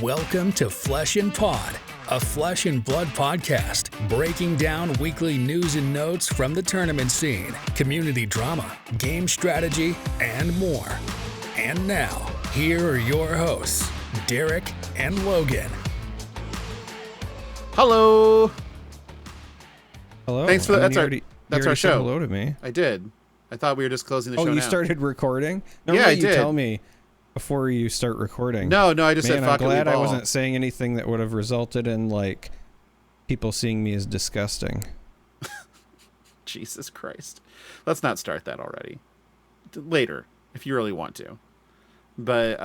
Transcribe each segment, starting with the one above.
Welcome to Flesh and Pod, a flesh and blood podcast, breaking down weekly news and notes from the tournament scene, community drama, game strategy, and more. And now, here are your hosts, Darick and Logan. Hello. Hello. Thanks for that's our show. Said hello to me. I did. I thought we were just closing the show. Oh, you now. started recording? Yeah, I you did. Tell me before you start recording. No, I just said fuck it. I'm glad I wasn't saying anything that would have resulted in like people seeing me as disgusting. Jesus Christ. Let's not start that already. Later, if you really want to. But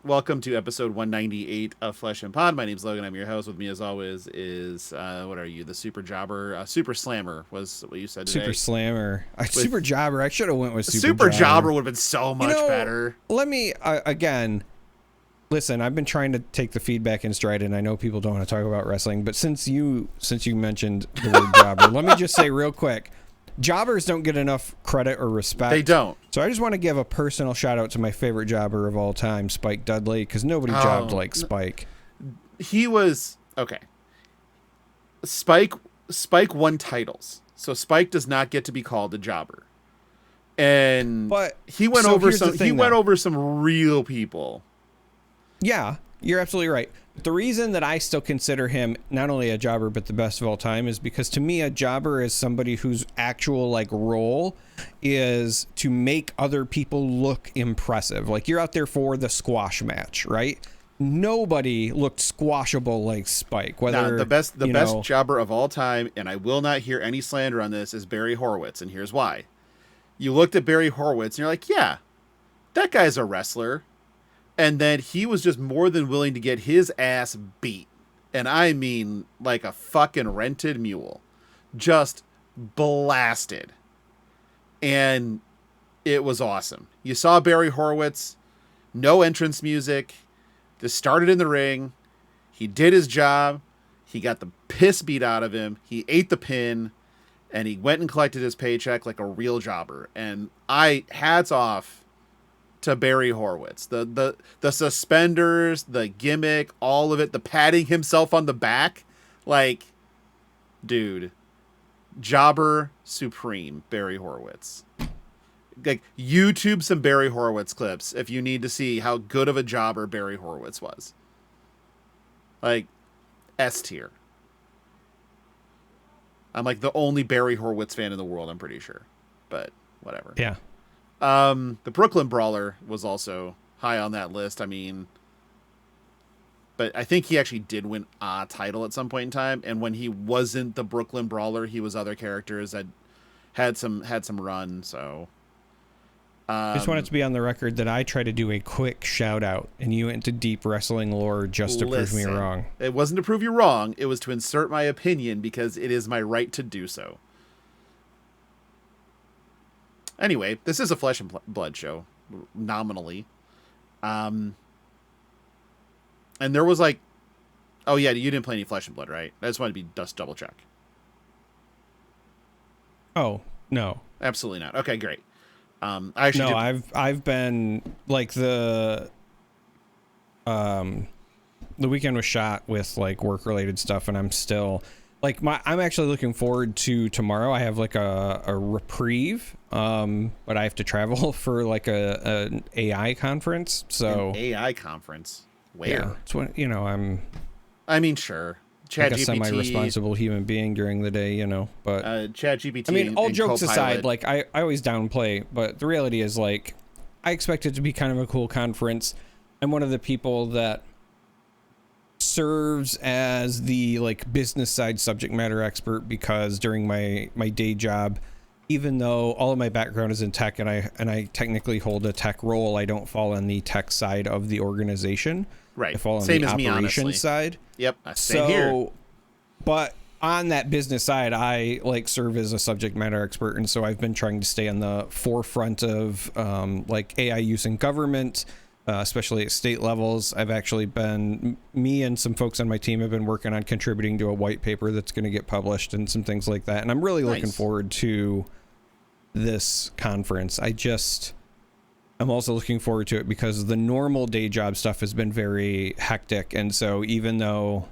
welcome to episode 198 of Flesh and Pod. My name's Logan. I'm your host. With me, as always, is what are you? The Super Jobber, Super Slammer was what you said today. Super Slammer, Super Jobber. I should have went with Super Jobber. Would have been so much better. Let me again. Listen, I've been trying to take the feedback in stride, and I know people don't want to talk about wrestling, but since you mentioned the word jobber, let me just say real quick. Jobbers don't get enough credit or respect. They don't. So I just want to give a personal shout out to my favorite jobber of all time, Spike Dudley, because nobody jobbed like Spike. He was okay. Spike won titles, so Spike does not get to be called a jobber. And but he went over some real people. Yeah, you're absolutely right. The reason that I still consider him not only a jobber but the best of all time is because to me a jobber is somebody whose actual like role is to make other people look impressive. Like you're out there for the squash match, right? Nobody looked squashable like Spike. Whether the best jobber of all time, and I will not hear any slander on this, is Barry Horowitz, and here's why. You looked at Barry Horowitz and you're like, yeah, that guy's a wrestler. And then he was just more than willing to get his ass beat. And I mean like a fucking rented mule. Just blasted. And it was awesome. You saw Barry Horowitz, no entrance music, just started in the ring. He did his job. He got the piss beat out of him. He ate the pin. And he went and collected his paycheck like a real jobber. And hats off to Barry Horowitz. The suspenders, the gimmick, all of it, the patting himself on the back. Like, dude, jobber supreme, Barry Horowitz. Like, YouTube some Barry Horowitz clips if you need to see how good of a jobber Barry Horowitz was. Like, S tier. I'm like the only Barry Horowitz fan in the world, I'm pretty sure. But whatever. Yeah. The Brooklyn Brawler was also high on that list. I mean, but I think he actually did win a title at some point in time. And when he wasn't the Brooklyn Brawler, he was other characters that had some run. So I just wanted to be on the record that I try to do a quick shout out, and you went to deep wrestling lore just to prove me wrong. It wasn't to prove you wrong. It was to insert my opinion because it is my right to do so. Anyway, this is a Flesh and Blood show, nominally. And there was like... Oh, yeah, you didn't play any Flesh and Blood, right? I just wanted to be double check. Oh, no. Absolutely not. Okay, great. I've been, like, the weekend was shot with, like, work-related stuff, and I'm still... Like I'm actually looking forward to tomorrow. I have like a reprieve, but I have to travel for like an AI conference. So an AI conference, where? Yeah, it's when I mean, sure. ChatGPT, like a semi-responsible human being during the day, But ChatGPT. I mean, all jokes Copilot. aside, like I always downplay, but the reality is like I expect it to be kind of a cool conference. I'm one of the people that serves as the like business side subject matter expert because during my day job, even though all of my background is in tech and I technically hold a tech role, I don't fall on the tech side of the organization. Right. I fall on Same the as me, operations side. Yep. Same here. But on that business side, I like serve as a subject matter expert, and so I've been trying to stay on the forefront of like AI use in government. Especially at state levels. I've actually me and some folks on my team have been working on contributing to a white paper that's going to get published and some things like that. And I'm really looking forward to this conference. I'm also looking forward to it because the normal day job stuff has been very hectic. And so even though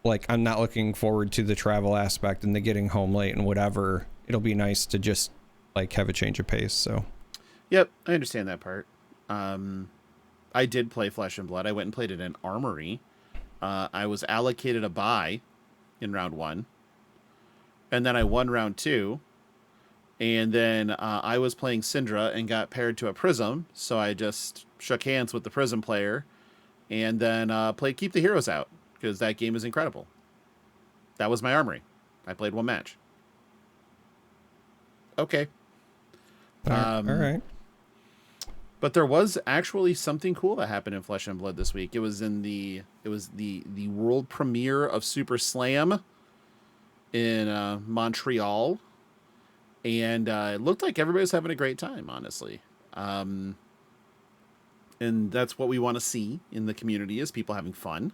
like I'm not looking forward to the travel aspect and the getting home late and whatever, it'll be nice to just like have a change of pace. So Yep, I understand that part. I did play Flesh and Blood. I went and played it in Armory. I was allocated a bye in round 1. And then I won round 2. And then I was playing Syndra and got paired to a Prism. So I just shook hands with the Prism player and then played Keep the Heroes Out because that game is incredible. That was my Armory. I played 1 match. Okay. all right. But there was actually something cool that happened in Flesh and Blood this week. It was the world premiere of Super Slam in Montreal, and it looked like everybody was having a great time, honestly. And that's what we want to see in the community is people having fun.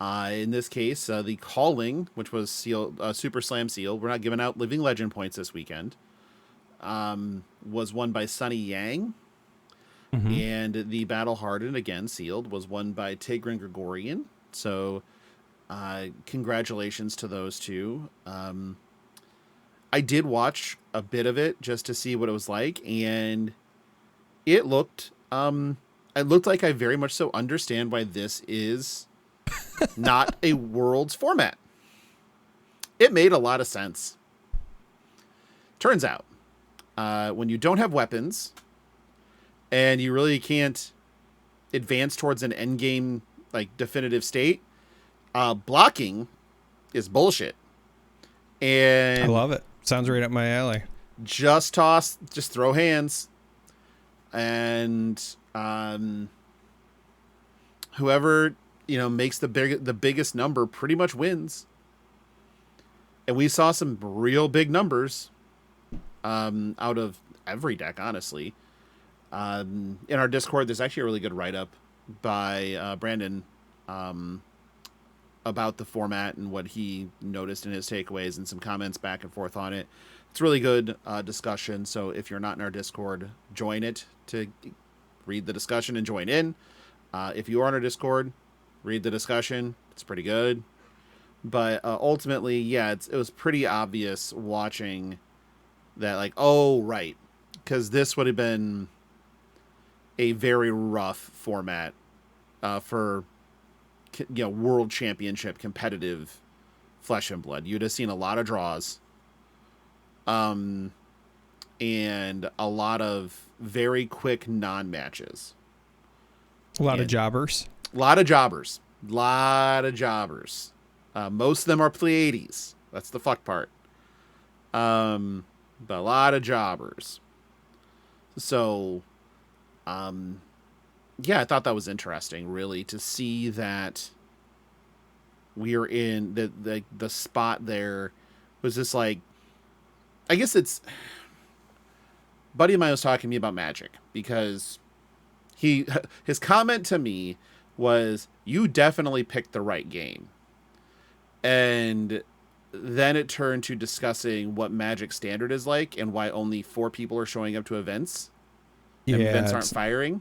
In this case, the Calling, which was Super Slam Seal, we're not giving out Living Legend points this weekend, was won by Sunny Yang. Mm-hmm. And the Battle Hardened, again, sealed, was won by Tigran Gregorian. So, congratulations to those two. I did watch a bit of it just to see what it was like, and it looked like I very much so understand why this is not a Worlds format. It made a lot of sense. Turns out, when you don't have weapons and you really can't advance towards an endgame like definitive state, blocking is bullshit. And I love it. Sounds right up my alley. Just throw hands, and whoever makes the biggest number pretty much wins. And we saw some real big numbers out of every deck, honestly. In our Discord, there's actually a really good write-up by Brandon about the format and what he noticed in his takeaways and some comments back and forth on it. It's really good discussion, so if you're not in our Discord, join it to read the discussion and join in. If you are on our Discord, read the discussion. It's pretty good. But ultimately, yeah, it was pretty obvious watching that, like, oh, right, because this would have been a very rough format for world championship competitive Flesh and Blood. You'd have seen a lot of draws, and a lot of very quick non-matches. A lot of jobbers. Most of them are Pleiades. That's the fuck part. But a lot of jobbers. So, yeah, I thought that was interesting, really, to see that we're in the spot there was just like, I guess it's, buddy of mine was talking to me about Magic because his comment to me was, you definitely picked the right game. And then it turned to discussing what Magic Standard is like and why only 4 people are showing up to events. And events aren't firing.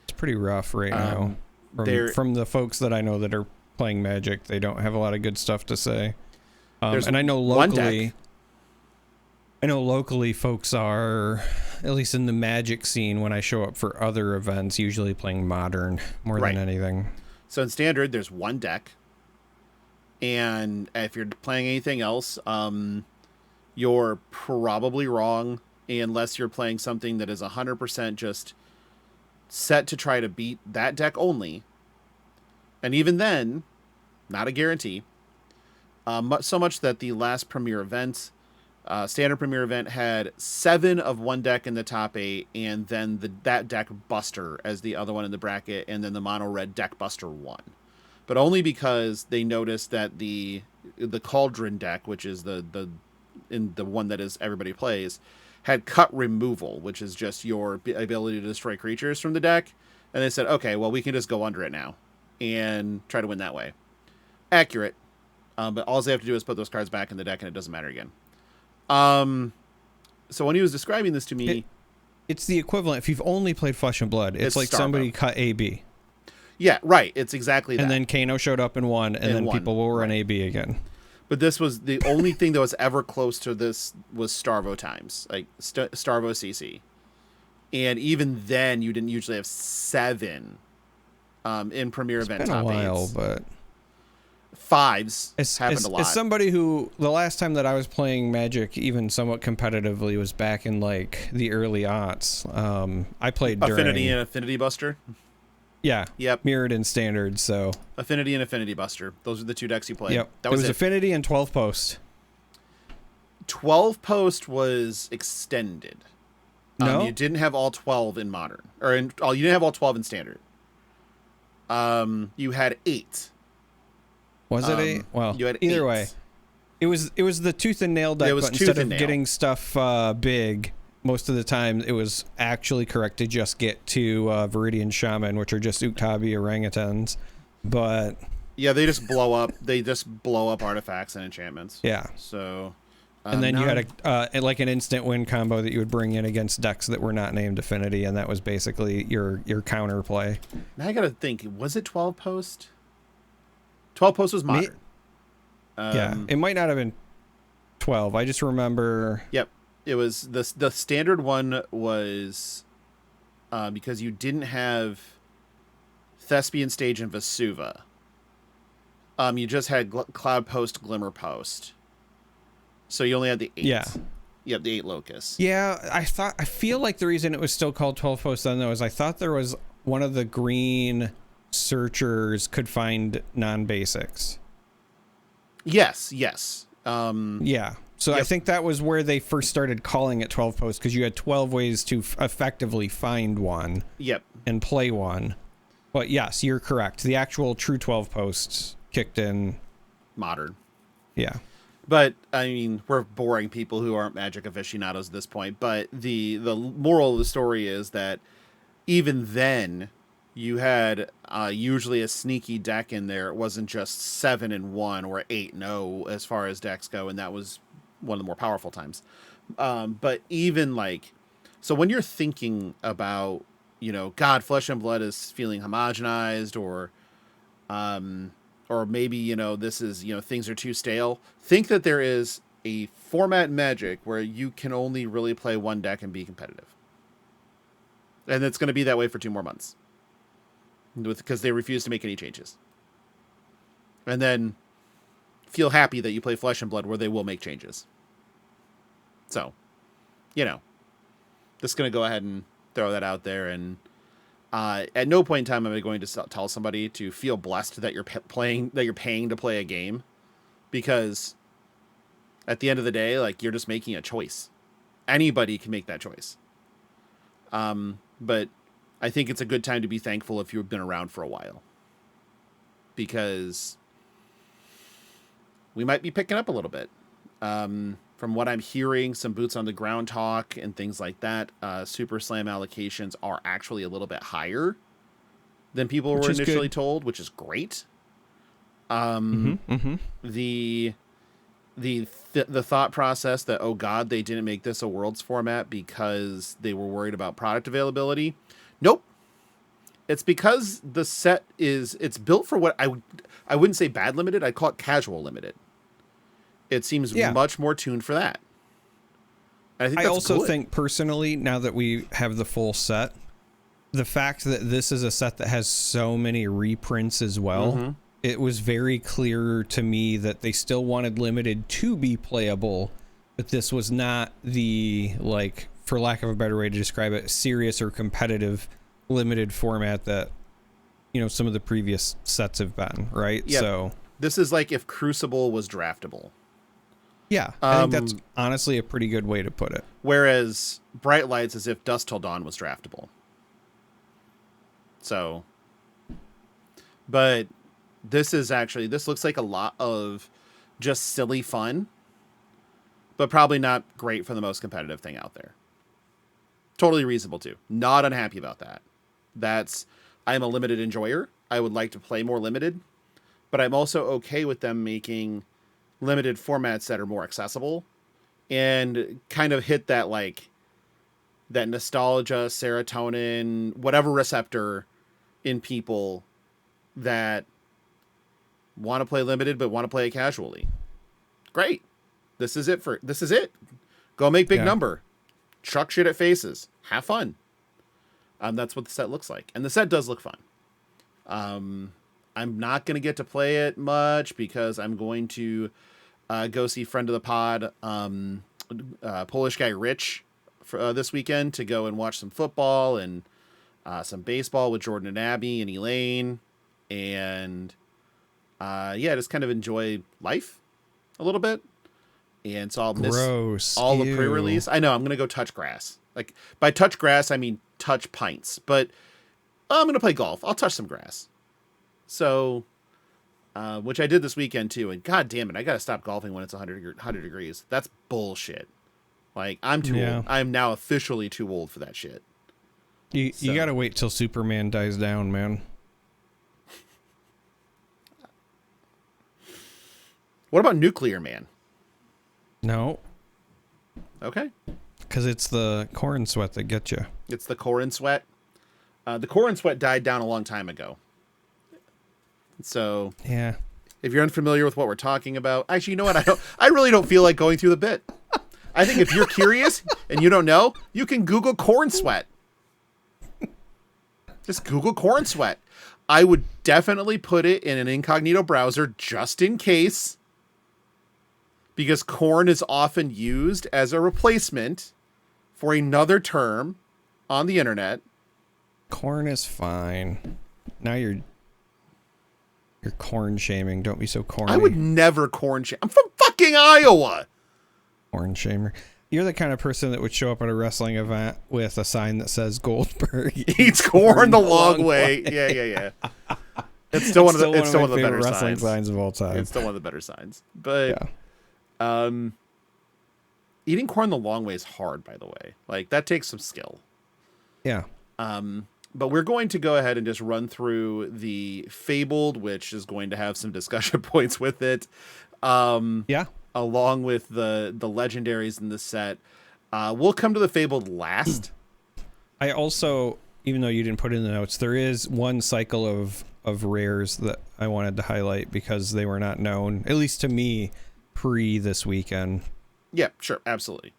It's pretty rough right now. From the folks that I know that are playing Magic, they don't have a lot of good stuff to say. And I know locally folks are, at least in the Magic scene, when I show up for other events, usually playing Modern more than anything. So in Standard, there's 1 deck. And if you're playing anything else, you're probably wrong unless you're playing something that is 100% just set to try to beat that deck only. And even then, not a guarantee. So much that the last Premier event, Standard Premier event, had 7 of one deck in the top 8, and then that deck Buster as the other one in the bracket, and then the mono red deck Buster won. But only because they noticed that the Cauldron deck, which is the one that is everybody plays, had cut removal, which is just your ability to destroy creatures from the deck. And they said, okay, well, we can just go under it now and try to win that way. Accurate. But all they have to do is put those cards back in the deck and it doesn't matter again. So when he was describing this to me... It's the equivalent. If you've only played Flesh and Blood, it's like Starvo. somebody cut AB. Yeah, right. It's exactly that. And then Kano showed up and won, and then people will run AB again. But this was the only thing that was ever close to this was Starvo times, like Starvo CC. And even then, you didn't usually have 7 in Premier Event It's been top a while, 8s. But 5s happened a lot. As somebody who, the last time that I was playing Magic, even somewhat competitively, was back in like the early aughts. I played Affinity and Affinity Buster. Yeah. Yep. Mirrored and Standard. So Affinity and Affinity Buster. Those are the 2 decks you played. Yep. That was it. Affinity and 12 Post. 12 Post was extended. No, you didn't have all 12 in Modern, or you didn't have all 12 in Standard. You had 8. Was it 8? Well, you had either 8. way, it was the tooth and nail deck. It was but tooth instead and of nail. getting stuff big, most of the time it was actually correct to just get to Viridian Shaman, which are just Uktabi orangutans. But yeah, they just blow up. They just blow up artifacts and enchantments. Yeah. So. And then you had like an instant win combo that you would bring in against decks that were not named Affinity, and that was basically your counter play. Now I gotta think. Was it 12 Post? 12 Post was Modern. Yeah, it might not have been 12. I just remember. Yep, it was the Standard one was because you didn't have Thespian Stage and Vesuva. You just had Cloud Post, Glimmer Post. So you only had the 8. Yeah. Yep, the 8 Locusts. Yeah, I feel like the reason it was still called 12 Post then, though, is I thought there was one of the green searchers could find non-basics. Yes. Yeah. So I think that was where they first started calling it 12 Post, because you had 12 ways to effectively find one. Yep. And play one. But yes, you're correct. The actual true 12 Posts kicked in. Modern. Yeah. But, I mean, we're boring people who aren't Magic aficionados at this point. But the moral of the story is that even then, you had usually a sneaky deck in there. It wasn't just 7-1 or 8-0 as far as decks go. And that was one of the more powerful times. But even like, so when you're thinking about, God, Flesh and Blood is feeling homogenized, or maybe, this is, things are too stale. Think that there is a format in Magic where you can only really play one deck and be competitive. And it's going to be that way for 2 more months. Because they refuse to make any changes. And then feel happy that you play Flesh and Blood where they will make changes. So, just going to go ahead and throw that out there. And at no point in time am I going to tell somebody to feel blessed that you're paying to play a game, because at the end of the day, like, you're just making a choice. Anybody can make that choice. But I think it's a good time to be thankful if you've been around for a while, because we might be picking up a little bit. From what I'm hearing, some boots on the ground talk and things like that, Super Slam allocations are actually a little bit higher than people were initially told, which is great. The thought process that, oh God, they didn't make this a Worlds format because they were worried about product availability. Nope. It's because the set it's built for what I wouldn't say bad limited. I'd call it casual limited. It seems much more tuned for that. And I think that's also good. think personally, now that we have the full set, the fact that this is a set that has so many reprints as well, it was very clear to me that they still wanted limited to be playable, but this was not the, like, for lack of a better way to describe it, serious or competitive limited format that, some of the previous sets have been, right? Yep. So this is like if Crucible was draftable. Yeah, I think that's honestly a pretty good way to put it. Whereas Bright Lights is if Dusk Till Dawn was draftable. So, but this looks like a lot of just silly fun, but probably not great for the most competitive thing out there. Totally reasonable too. Not unhappy about that. I'm a limited enjoyer. I would like to play more limited, but I'm also okay with them making limited formats that are more accessible and kind of hit that, like, that nostalgia, serotonin, whatever receptor in people that want to play limited but want to play it casually. Great. This is it. Go make big number. Chuck shit at faces. Have fun. That's what the set looks like. And the set does look fun. I'm not going to get to play it much because I'm going to go see friend of the pod, Polish guy Rich, for this weekend to go and watch some football and some baseball with Jordan and Abby and Elaine. And just kind of enjoy life a little bit. And so I'll miss all the pre-release. I know, I'm going to go touch grass. Like, by touch grass, I mean touch pints. But I'm going to play golf. I'll touch some grass. So, which I did this weekend too. And god damn it, I got to stop golfing when it's 100 degrees. That's bullshit. Like, I'm too old. I'm now officially too old for that shit. You got to wait till Superman dies down, man. What about Nuclear Man? No. Okay. Because it's the corn sweat that gets you. It's the Corn Sweat. The Corn Sweat died down a long time ago. So yeah, if you're unfamiliar with what we're talking about, actually, you know what? I really don't feel like going through the bit. I think if you're curious and you don't know, you can Google Corn Sweat. Just Google Corn Sweat. I would definitely put it in an incognito browser just in case, because corn is often used as a replacement for another term on the internet. Corn is fine. Now you're corn shaming. Don't be so corny. I would never corn shame. I'm from fucking Iowa. Corn shamer. You're the kind of person that would show up at a wrestling event with a sign that says Goldberg eats corn the long way. Yeah. It's still one of the better wrestling signs of all time. It's still one of the better signs. But eating corn the long way is hard, by the way. Like, that takes some skill. Yeah. But we're going to go ahead and just run through the Fabled, which is going to have some discussion points with it. Along with the legendaries in the set. We'll come to the Fabled last. I also, even though you didn't put it in the notes, there is one cycle of rares that I wanted to highlight because they were not known, at least to me, pre this weekend. Yeah, sure. Absolutely.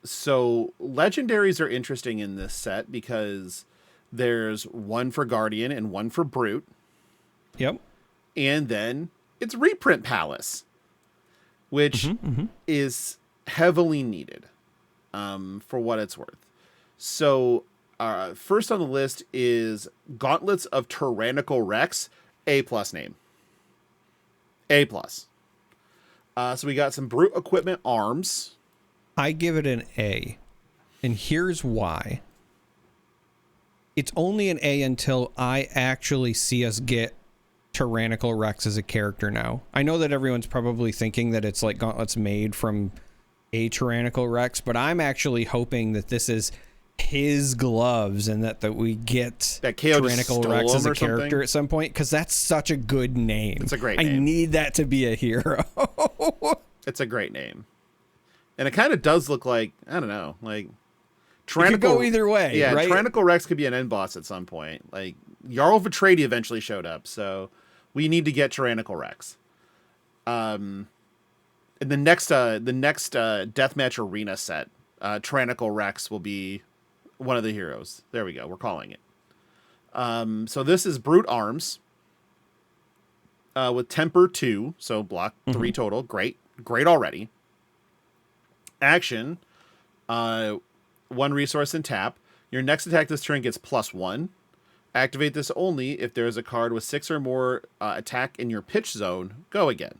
So legendaries are interesting in this set because there's one for Guardian and one for Brute. Yep. And then it's Reprint Palace, which is heavily needed for what it's worth. So first on the list is Gauntlets of Tyrannical Rex, A+ name. A+. So we got some Brute Equipment arms. I give it an A, and here's why. It's only an A until I actually see us get Tyrannical Rex as a character now. I know that everyone's probably thinking that it's like Gauntlets made from a Tyrannical Rex, but I'm actually hoping that this is his gloves and that we get that KO Tyrannical Rex as a character at some point, because that's such a good name. It's a great name. I need that to be a hero. It's a great name. And it kind of does look like, I don't know, like Tyrannical. It could go either way, yeah, right? Tyrannical Rex could be an end boss at some point. Like, Jarl Vitradi eventually showed up, so we need to get Tyrannical Rex. In the next Deathmatch Arena set, Tyrannical Rex will be one of the heroes. There we go. We're calling it. So this is Brute Arms with Temper 2, so block 3 total. Great already. Action, 1 resource and tap. Your next attack this turn gets +1. Activate this only if there is a card with 6 or more attack in your pitch zone. Go again.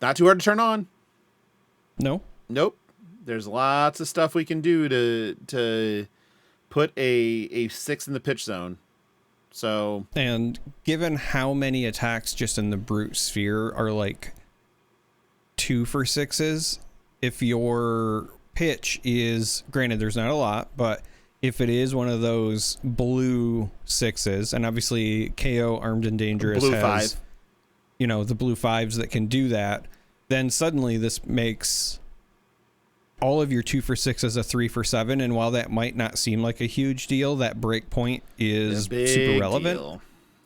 Not too hard to turn on. No. Nope. There's lots of stuff we can do to put a 6 in the pitch zone. So, and given how many attacks just in the Brute sphere are like 2 for 6s, if your pitch is, granted there's not a lot, but if it is one of those blue 6s, and obviously KO Armed and Dangerous blue has 5. The blue 5s that can do that, then suddenly this makes all of your 2 for 6 is a 3 for 7, and while that might not seem like a huge deal, that break point is super relevant.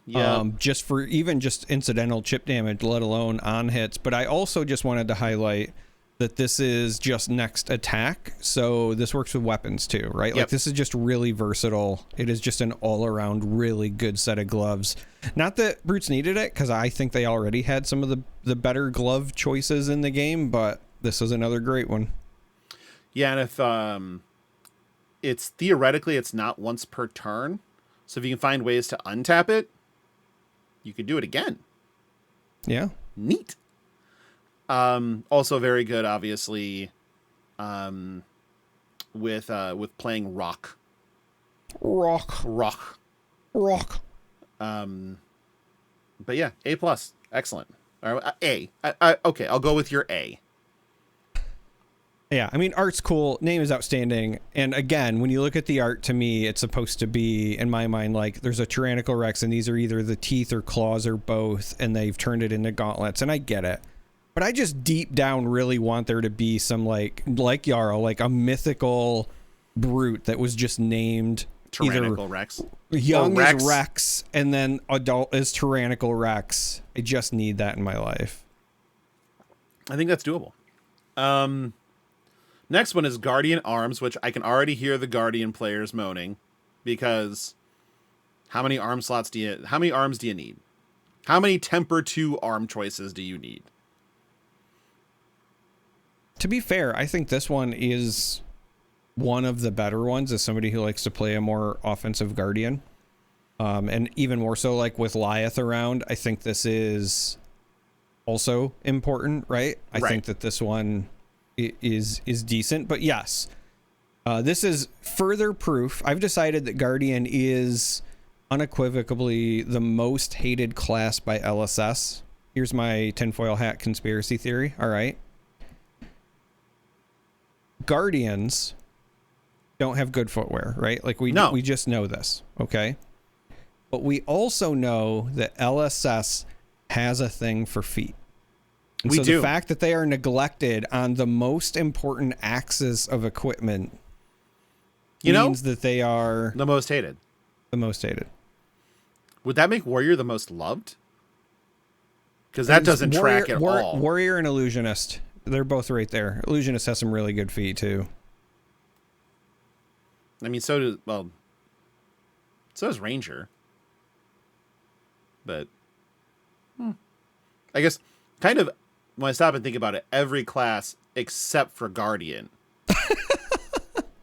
Yeah. Just for even just incidental chip damage, let alone on hits. But I also just wanted to highlight that this is just next attack, so this works with weapons too, right? Yep. Like this is just really versatile. It is just an all-around really good set of gloves. Not that Brutes needed it, because I think they already had some of the better glove choices in the game, but this is another great one. Yeah, and if it's theoretically it's not once per turn, so if you can find ways to untap it, you could do it again. Yeah. Neat. Also very good, obviously, with playing rock. Rock. But yeah, A+, excellent. A. Okay, I'll go with your A. Yeah, I mean, art's cool. Name is outstanding. And again, when you look at the art, to me, it's supposed to be, in my mind, like there's a Tyrannical Rex, and these are either the teeth or claws or both, and they've turned it into gauntlets, and I get it. But I just deep down really want there to be some, like Jarl, like a mythical brute that was just named Tyrannical Rex. Young is Rex, and then adult is Tyrannical Rex. I just need that in my life. I think that's doable. Next one is Guardian Arms, which I can already hear the Guardian players moaning, because how many arms do you need? How many Temper 2 arm choices do you need? To be fair, I think this one is one of the better ones as somebody who likes to play a more offensive Guardian. And even more so, like with Lyeth around, I think this is also important, right? I think that this one is decent, but yes, this is further proof. I've decided that Guardian is unequivocally the most hated class by LSS. Here's my tinfoil hat conspiracy theory. All right. Guardians don't have good footwear, right? Like we just know this, okay? But we also know that LSS has a thing for feet. And so the fact that they are neglected on the most important axis of equipment means that they are the most hated. The most hated. Would that make Warrior the most loved? Because that doesn't track at all. Warrior and Illusionist. They're both right there. Illusionist has some really good feet too. I mean, so does Ranger. But I guess kind of when I stop and think about it, every class except for Guardian.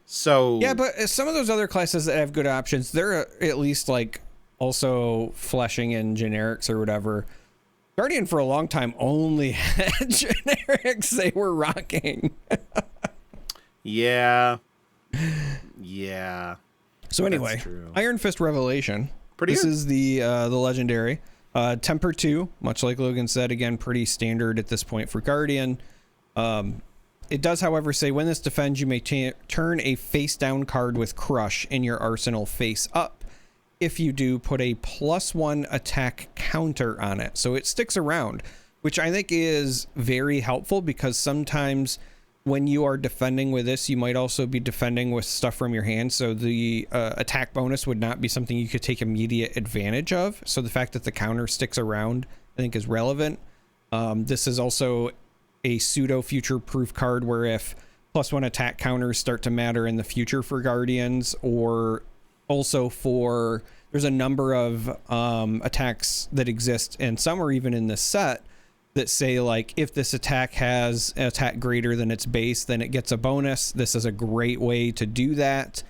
So yeah, but some of those other classes that have good options, they're at least like also fleshing in generics or whatever. Guardian for a long time only had generics they were rocking. Yeah. So anyway, Iron Fist Revelation. This is the legendary. Temper 2, much like Logan said, again, pretty standard at this point for Guardian. It does, however, say when this defends, you may turn a face-down card with Crush in your arsenal face up. If you do, put a +1 attack counter on it. So it sticks around, which I think is very helpful, because sometimes when you are defending with this, you might also be defending with stuff from your hand. So the attack bonus would not be something you could take immediate advantage of. So the fact that the counter sticks around, I think, is relevant. This is also a pseudo future-proof card where if +1 attack counters start to matter in the future for Guardians, or also for, there's a number of attacks that exist, and some are even in this set, that say like if this attack has an attack greater than its base, then it gets a bonus. This is a great way to do that.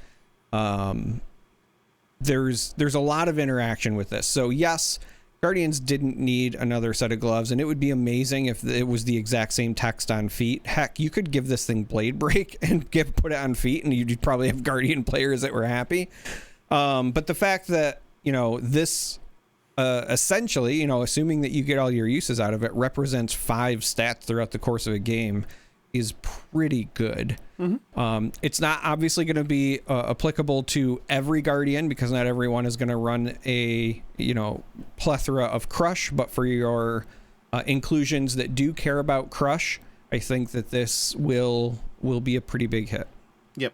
There's a lot of interaction with this. So yes, Guardians didn't need another set of gloves, and it would be amazing if it was the exact same text on feet. Heck, you could give this thing Blade Break and put it on feet, and you'd probably have Guardian players that were happy. But the fact that, this essentially, assuming that you get all your uses out of it, represents 5 stats throughout the course of a game, is pretty good. Mm-hmm. It's not obviously going to be applicable to every Guardian, because not everyone is going to run a plethora of Crush, but for your inclusions that do care about Crush, I think that this will will be a pretty big hit. Yep.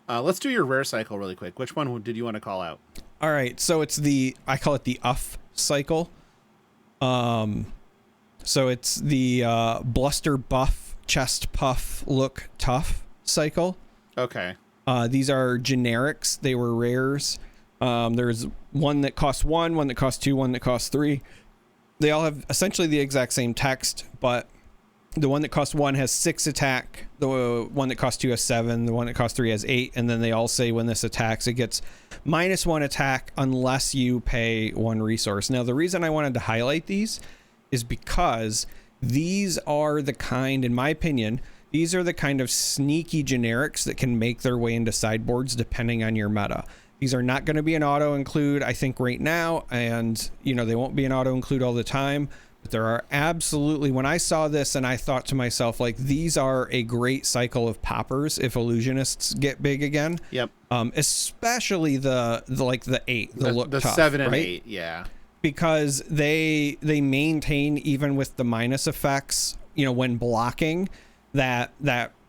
Let's do your rare cycle really quick. Which one did you want to call out? All right, so it's I call it the UF cycle. So it's the bluster buff chest puff look tough cycle. Okay. These are generics. They were rares. There's one that costs 1, one that costs 2, one that costs 3. They all have essentially the exact same text, but the one that costs 1 has 6 attack. The one that costs 2 has 7. The one that costs 3 has 8. And then they all say when this attacks, it gets -1 attack unless you pay 1 resource. Now, the reason I wanted to highlight these is because these are the kind, in my opinion, these are the kind of sneaky generics that can make their way into sideboards depending on your meta. These are not going to be an auto include, I think, right now, and they won't be an auto include all the time. But there are absolutely, when I saw this and I thought to myself, like, these are a great cycle of poppers if illusionists get big again. Yep. Especially the 8, the look the tough, 7 and right? 8, yeah. Because they maintain, even with the minus effects, when blocking, that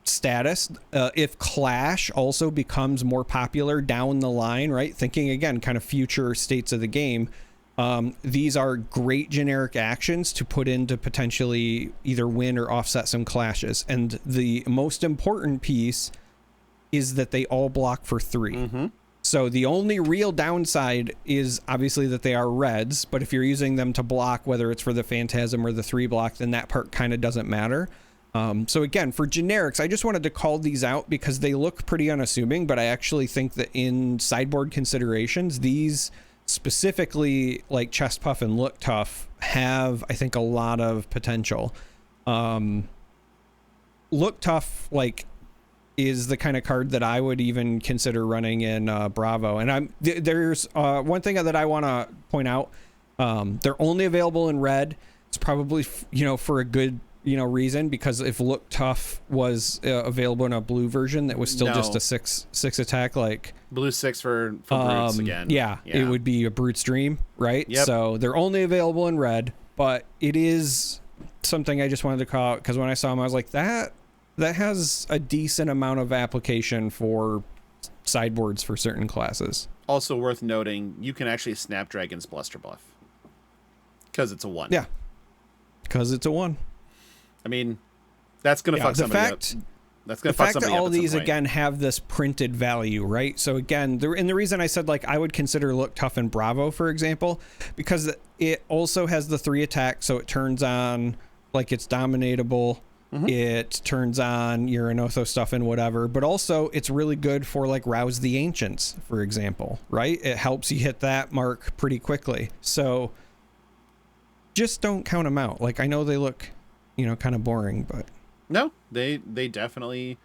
status. If Clash also becomes more popular down the line, right? Thinking again, kind of future states of the game. These are great generic actions to put in to potentially either win or offset some clashes. And the most important piece is that they all block for 3. Mm-hmm. So the only real downside is obviously that they are reds, but if you're using them to block, whether it's for the Phantasm or the 3 block, then that part kind of doesn't matter. So again, for generics, I just wanted to call these out because they look pretty unassuming, but I actually think that in sideboard considerations, these specifically like Chest Puff and Look Tough have, I think, a lot of potential. Look Tough, is the kind of card that I would even consider running in Bravo. And there's one thing that I want to point out. They're only available in red. It's probably, for a good reason, because if Look Tough was available in a blue version that was still just a six attack, blue 6 for brutes again. Yeah, it would be a Brute's Dream, right? Yep. So they're only available in red, but it is something I just wanted to call out because when I saw them, I was like, that has a decent amount of application for sideboards for certain classes. Also worth noting, you can actually Snapdragon's Bluster Buff because it's a 1. Yeah, because it's a 1. I mean, that's going to fuck somebody up. That's going to fuck somebody up. The fact that all these, again, have this printed value, right? So, again, and the reason I said, I would consider Look Tough and Bravo, for example, because it also has the 3 attack, so it turns on, it's dominatable. Mm-hmm. It turns on your Anotho stuff and whatever, but also it's really good for, Rouse the Ancients, for example, right? It helps you hit that mark pretty quickly. So, just don't count them out. I know they look kind of boring, but no, they definitely,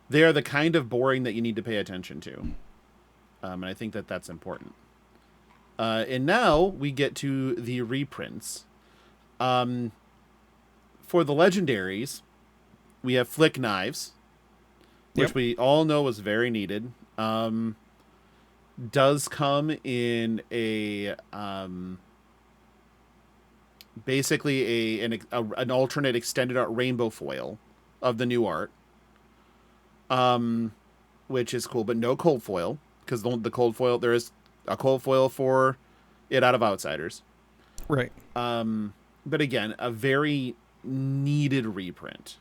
they are the kind of boring that you need to pay attention to. And I think that that's important. And now we get to the reprints. For the legendaries, we have Flick Knives, which we all know was very needed. Does come in a, basically an alternate extended art rainbow foil of the new art, which is cool, but no cold foil, because the cold foil, there is a cold foil for it out of Outsiders, right? But again, a very needed reprint,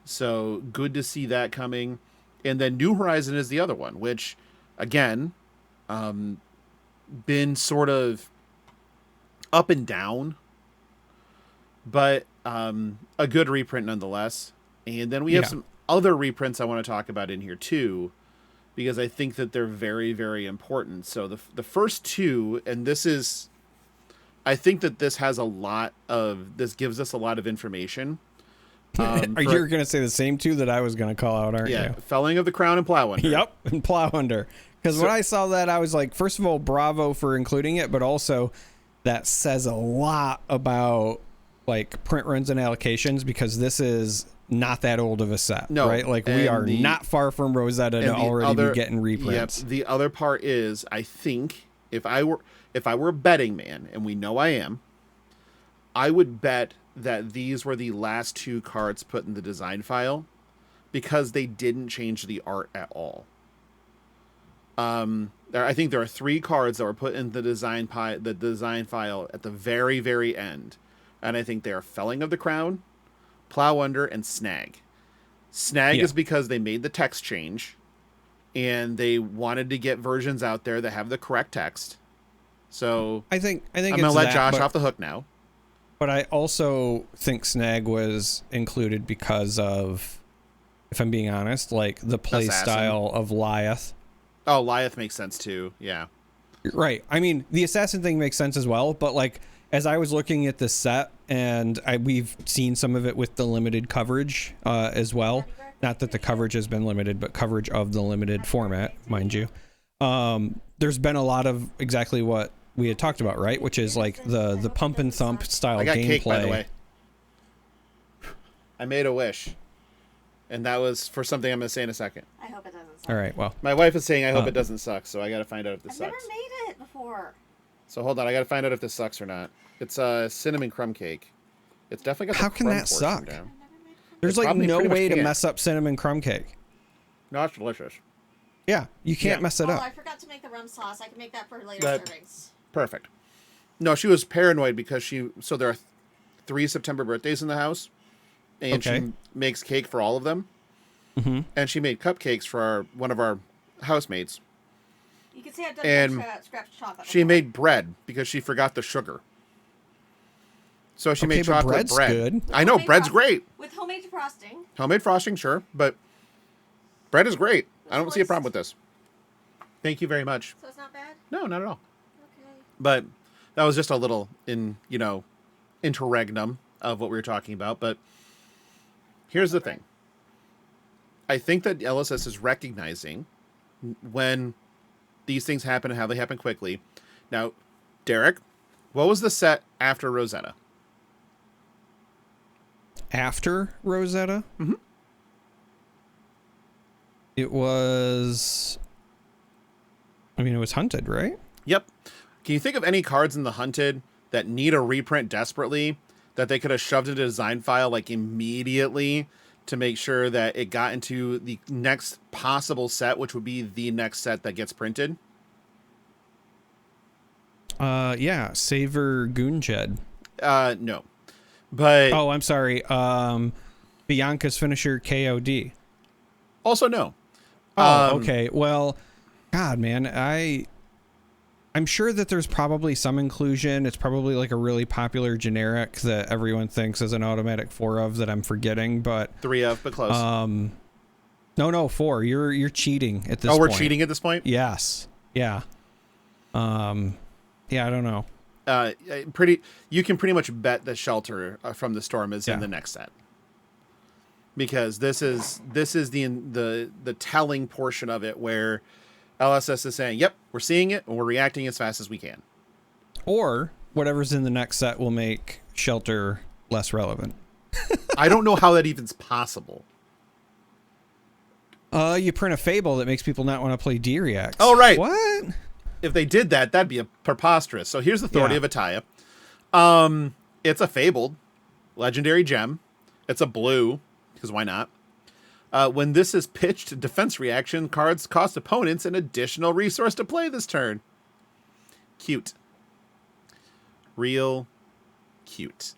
so good to see that coming. And then New Horizon is the other one, which again, been sort of up and down, but a good reprint nonetheless. And then we have some other reprints I want to talk about in here too, because I think that they're very, very important. So the first 2, and this is, I think that this gives us a lot of information. You're going to say the same 2 that I was going to call out, aren't you? Yeah, Felling of the Crown and Plowhunter. Yep, and Plowhunter. Because when I saw that, I was like, first of all, bravo for including it, but also that says a lot about print runs and allocations, because this is not that old of a set, right? We are not far from Rosetta to already be getting reprints. Yep. The other part is, I think if I were a betting man, and we know I am, I would bet that these were the last 2 cards put in the design file because they didn't change the art at all. I think there are 3 cards that were put in the design file at the very, very end. And I think they are Felling of the Crown, Plow Under, and Snag. Snag is because they made the text change, and they wanted to get versions out there that have the correct text. So I think I'm going to let Josh off the hook now. But I also think Snag was included because of, if I'm being honest, like the play style of Lyeth. Oh, Lyeth makes sense too. Yeah. Right. I mean, the assassin thing makes sense as well, but like as I was looking at this set, and we've seen some of it with the limited coverage as well. Not that the coverage has been limited, but coverage of the limited format, mind you. There's been a lot of exactly what we had talked about, right? Which is like the pump and thump style gameplay. I got cake, by the way. I made a wish, and that was for something I'm going to say in a second. I hope it doesn't suck. All right, well. My wife is saying I hope it doesn't suck, so I got to find out if this sucks. I've never made it before. So hold on, I got to find out if this sucks or not. It's a cinnamon crumb cake. It's definitely got the How can that suck? Down. There's like no way to mess up cinnamon crumb cake. No, it's delicious. Yeah, you can't mess it up. Oh, I forgot to make the rum sauce. I can make that for later servings. Perfect. No, she was paranoid because so there are 3 September birthdays in the house, and she makes cake for all of them. Mm-hmm. And she made cupcakes for one of our housemates. You can see I've done scratch chocolate. She made bread because she forgot the sugar. So she made chocolate bread. Good. I know, bread's great. With homemade frosting. Homemade frosting, sure, but bread is great. I don't see a problem with this. Thank you very much. So it's not bad? No, not at all. Okay. But that was just a little interregnum of what we were talking about. But here's the thing. I think that LSS is recognizing when these things happen and how they happen quickly. Now, Darick, what was the set after Rosetta? After Rosetta? Mm-hmm. It was Hunted, right? Yep. Can you think of any cards in the Hunted that need a reprint desperately that they could have shoved into a design file like immediately to make sure that it got into the next possible set, which would be the next set that gets printed? Yeah, Savor Goonjed. No. But oh, I'm sorry. Bianca's Finisher KOD. Also no. Oh, okay. Well, God, man, I'm sure that there's probably some inclusion. It's probably like a really popular generic that everyone thinks is an automatic 4 of that I'm forgetting, but 3 of, but close. No, 4. You're cheating at this point. Oh, we're cheating at this point? Yes. Yeah. Yeah, I don't know. You can pretty much bet the Shelter from the Storm is in the next set. Because this is the telling portion of it where LSS is saying, yep, we're seeing it and we're reacting as fast as we can. Or whatever's in the next set will make Shelter less relevant. I don't know how that even's possible. You print a Fable that makes people not want to play D-Reacts. Oh, right. What? If they did that, that'd be preposterous. So here's the Authority of Ataya. It's a Fabled legendary gem. It's a blue, because why not? When this is pitched, defense reaction cards cost opponents an additional resource to play this turn. Cute. Real cute.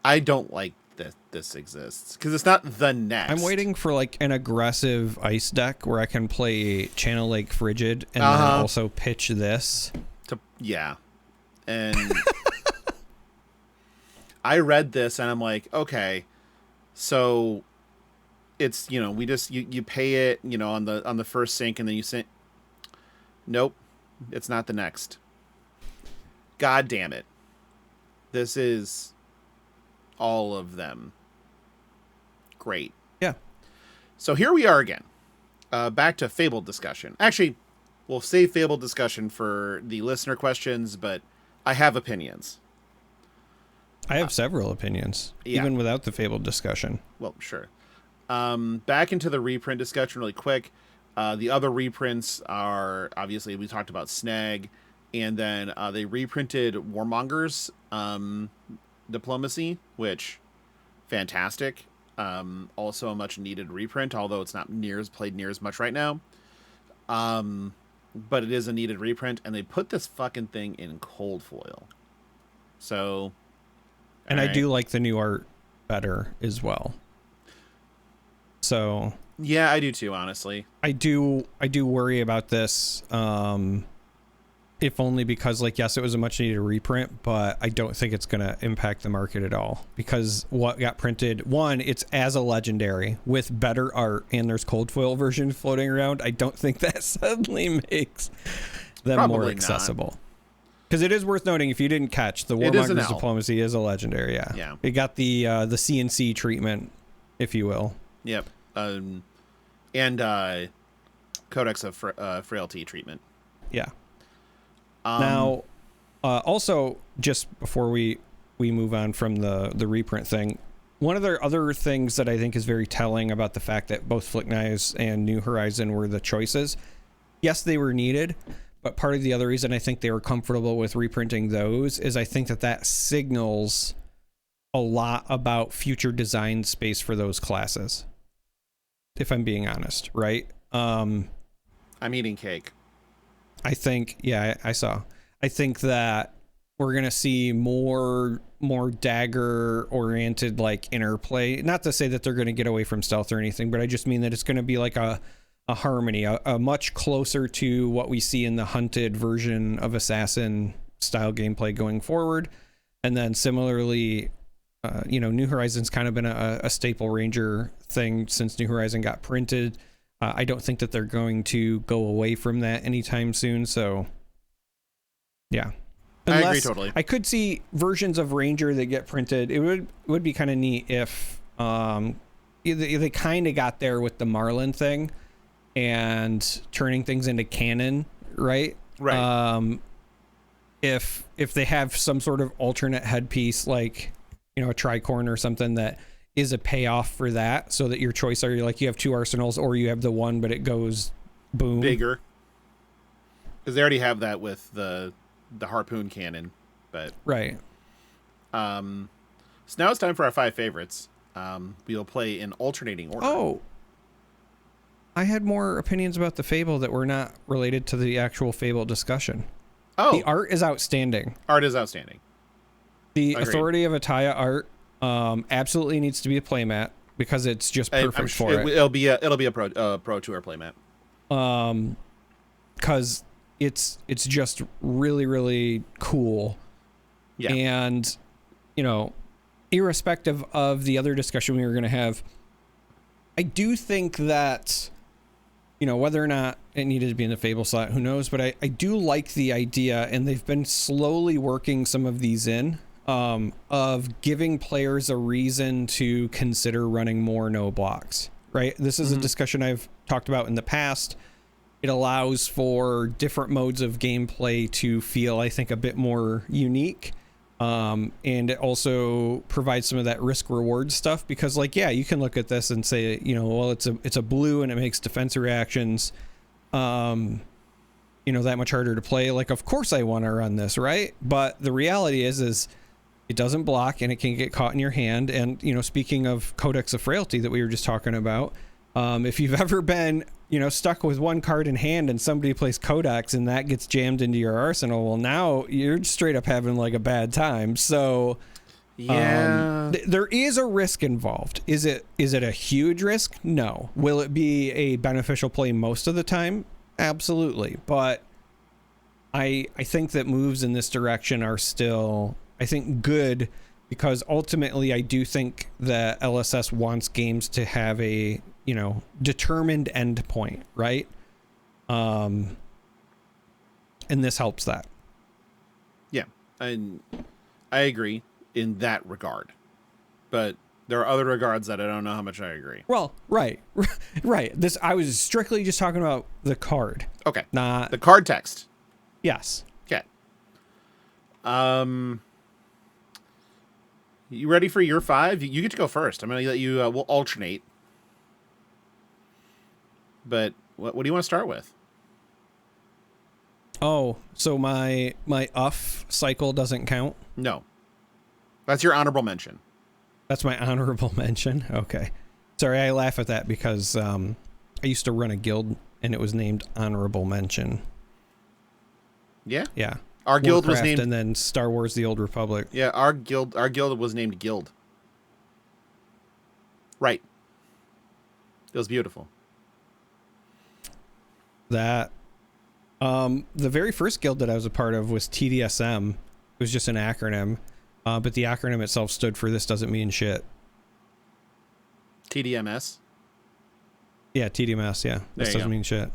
I don't like that this exists because it's not the next. I'm waiting for like an aggressive ice deck where I can play Channel Lake Frigid and then also pitch this. And I read this and I'm like, okay, so it's, we just, you pay it, on the first sync and then you send. Nope. It's not the next. God damn it. This is all of them. Great. Yeah. So here we are again. Back to Fabled discussion. Actually, we'll save Fabled discussion for the listener questions, but I have opinions. I have several opinions, even without the Fabled discussion. Well, sure. Back into the reprint discussion really quick. The other reprints are, obviously, we talked about Snag, and then they reprinted Warmonger's Diplomacy, which, fantastic. Also a much needed reprint, although it's not played near as much right now. But it is a needed reprint, and they put this fucking thing in cold foil. So, and I do like the new art better as well. So yeah, I do too, honestly. I do worry about this, if only because, like, yes, it was a much needed reprint, but I don't think it's going to impact the market at all, because what got printed, one, it's as a legendary with better art, and there's cold foil version floating around. I don't think that suddenly makes them Probably more not. accessible. Because it is worth noting, if you didn't catch, the Warmonger's Diplomacy is a legendary. Yeah. It got the CNC treatment, if you will. Yep. And Codex of Frailty treatment. Yeah. Now, also, just before we move on from the reprint thing, one of the other things that I think is very telling about the fact that both Flick Knives and New Horizon were the choices, yes, they were needed, but part of the other reason I think they were comfortable with reprinting those is I think that signals a lot about future design space for those classes, if I'm being honest, right? I'm eating cake. I think, yeah, I saw. I think that we're gonna see more dagger oriented, like, interplay. Not to say that they're gonna get away from stealth or anything, but I just mean that it's gonna be like a harmony, a much closer to what we see in the hunted version of Assassin style gameplay going forward. And then similarly, New Horizon's kind of been a staple Ranger thing since New Horizon got printed. I don't think that they're going to go away from that anytime soon. So, yeah. Unless, I agree totally. I could see versions of Ranger that get printed. It would be kind of neat if they kind of got there with the Marlin thing and turning things into canon, right? Right. If they have some sort of alternate headpiece, like, a tricorn or something that is a payoff for that, so that your choice are, like, you have two arsenals or you have the one, but it goes boom bigger, because they already have that with the harpoon cannon. But right. So now it's time for our 5 favorites. We'll play in alternating order. Oh, I had more opinions about the Fable that were not related to the actual Fable discussion. Oh, the art is outstanding. Art is outstanding. The Agreed. Authority of Ataya art absolutely needs to be a playmat, because it's just perfect for it. It'll be a pro tour playmat. Because it's just really, really cool. Yeah. And irrespective of the other discussion we were going to have, I do think that whether or not it needed to be in the Fable slot, who knows, but I do like the idea, and they've been slowly working some of these in. Of giving players a reason to consider running more no blocks, right? This is a discussion I've talked about in the past. It allows for different modes of gameplay to feel, I think, a bit more unique. And it also provides some of that risk reward stuff, because, like, yeah, you can look at this and say, well, it's a blue and it makes defense reactions, that much harder to play. Like, of course I want to run this, right? But the reality is it doesn't block, and it can get caught in your hand. And, speaking of Codex of Frailty that we were just talking about, if you've ever been, stuck with one card in hand and somebody plays Codex and that gets jammed into your arsenal, well, now you're straight up having, like, a bad time. So, yeah, there is a risk involved. Is it a huge risk? No. Will it be a beneficial play most of the time? Absolutely. But I think that moves in this direction are still, I think, good, because ultimately I do think that LSS wants games to have a, determined end point, right? And this helps that. Yeah, and I agree in that regard, but there are other regards that I don't know how much I agree. Well, right. This, I was strictly just talking about the card. Okay. Not the card text. Yes. Okay. You ready for your 5? You get to go first. I'm going to let you, we'll alternate. But what do you want to start with? Oh, so my UF cycle doesn't count? No. That's your honorable mention. That's my honorable mention. Okay. Sorry, I laugh at that because I used to run a guild and it was named Honorable Mention. Yeah. Yeah. Our guild was Warcraft named, and then Star Wars: The Old Republic. yeah, our guild was named Guild. Right. It was beautiful. That the very first guild that I was a part of was TDSM. It was just an acronym, but the acronym itself stood for "This doesn't mean shit." TDMS. Yeah, TDMS. Yeah, this doesn't mean shit.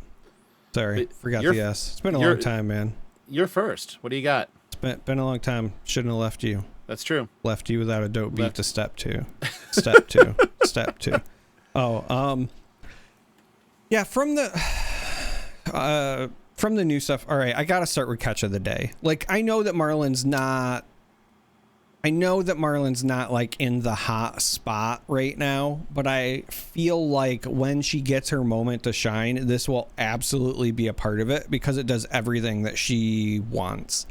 Sorry, But forgot the S. It's been a long time, man. You're first. What do you got? It's been a long time. Shouldn't have left you. That's true. Left you without a dope beat to step two. Step two. Step two. Oh, yeah, from the new stuff. All right, I got to start with catch of the day. Like, I know that Marlin's not like in the hot spot right now, but I feel like when she gets her moment to shine, this will absolutely be a part of it because it does everything that she wants.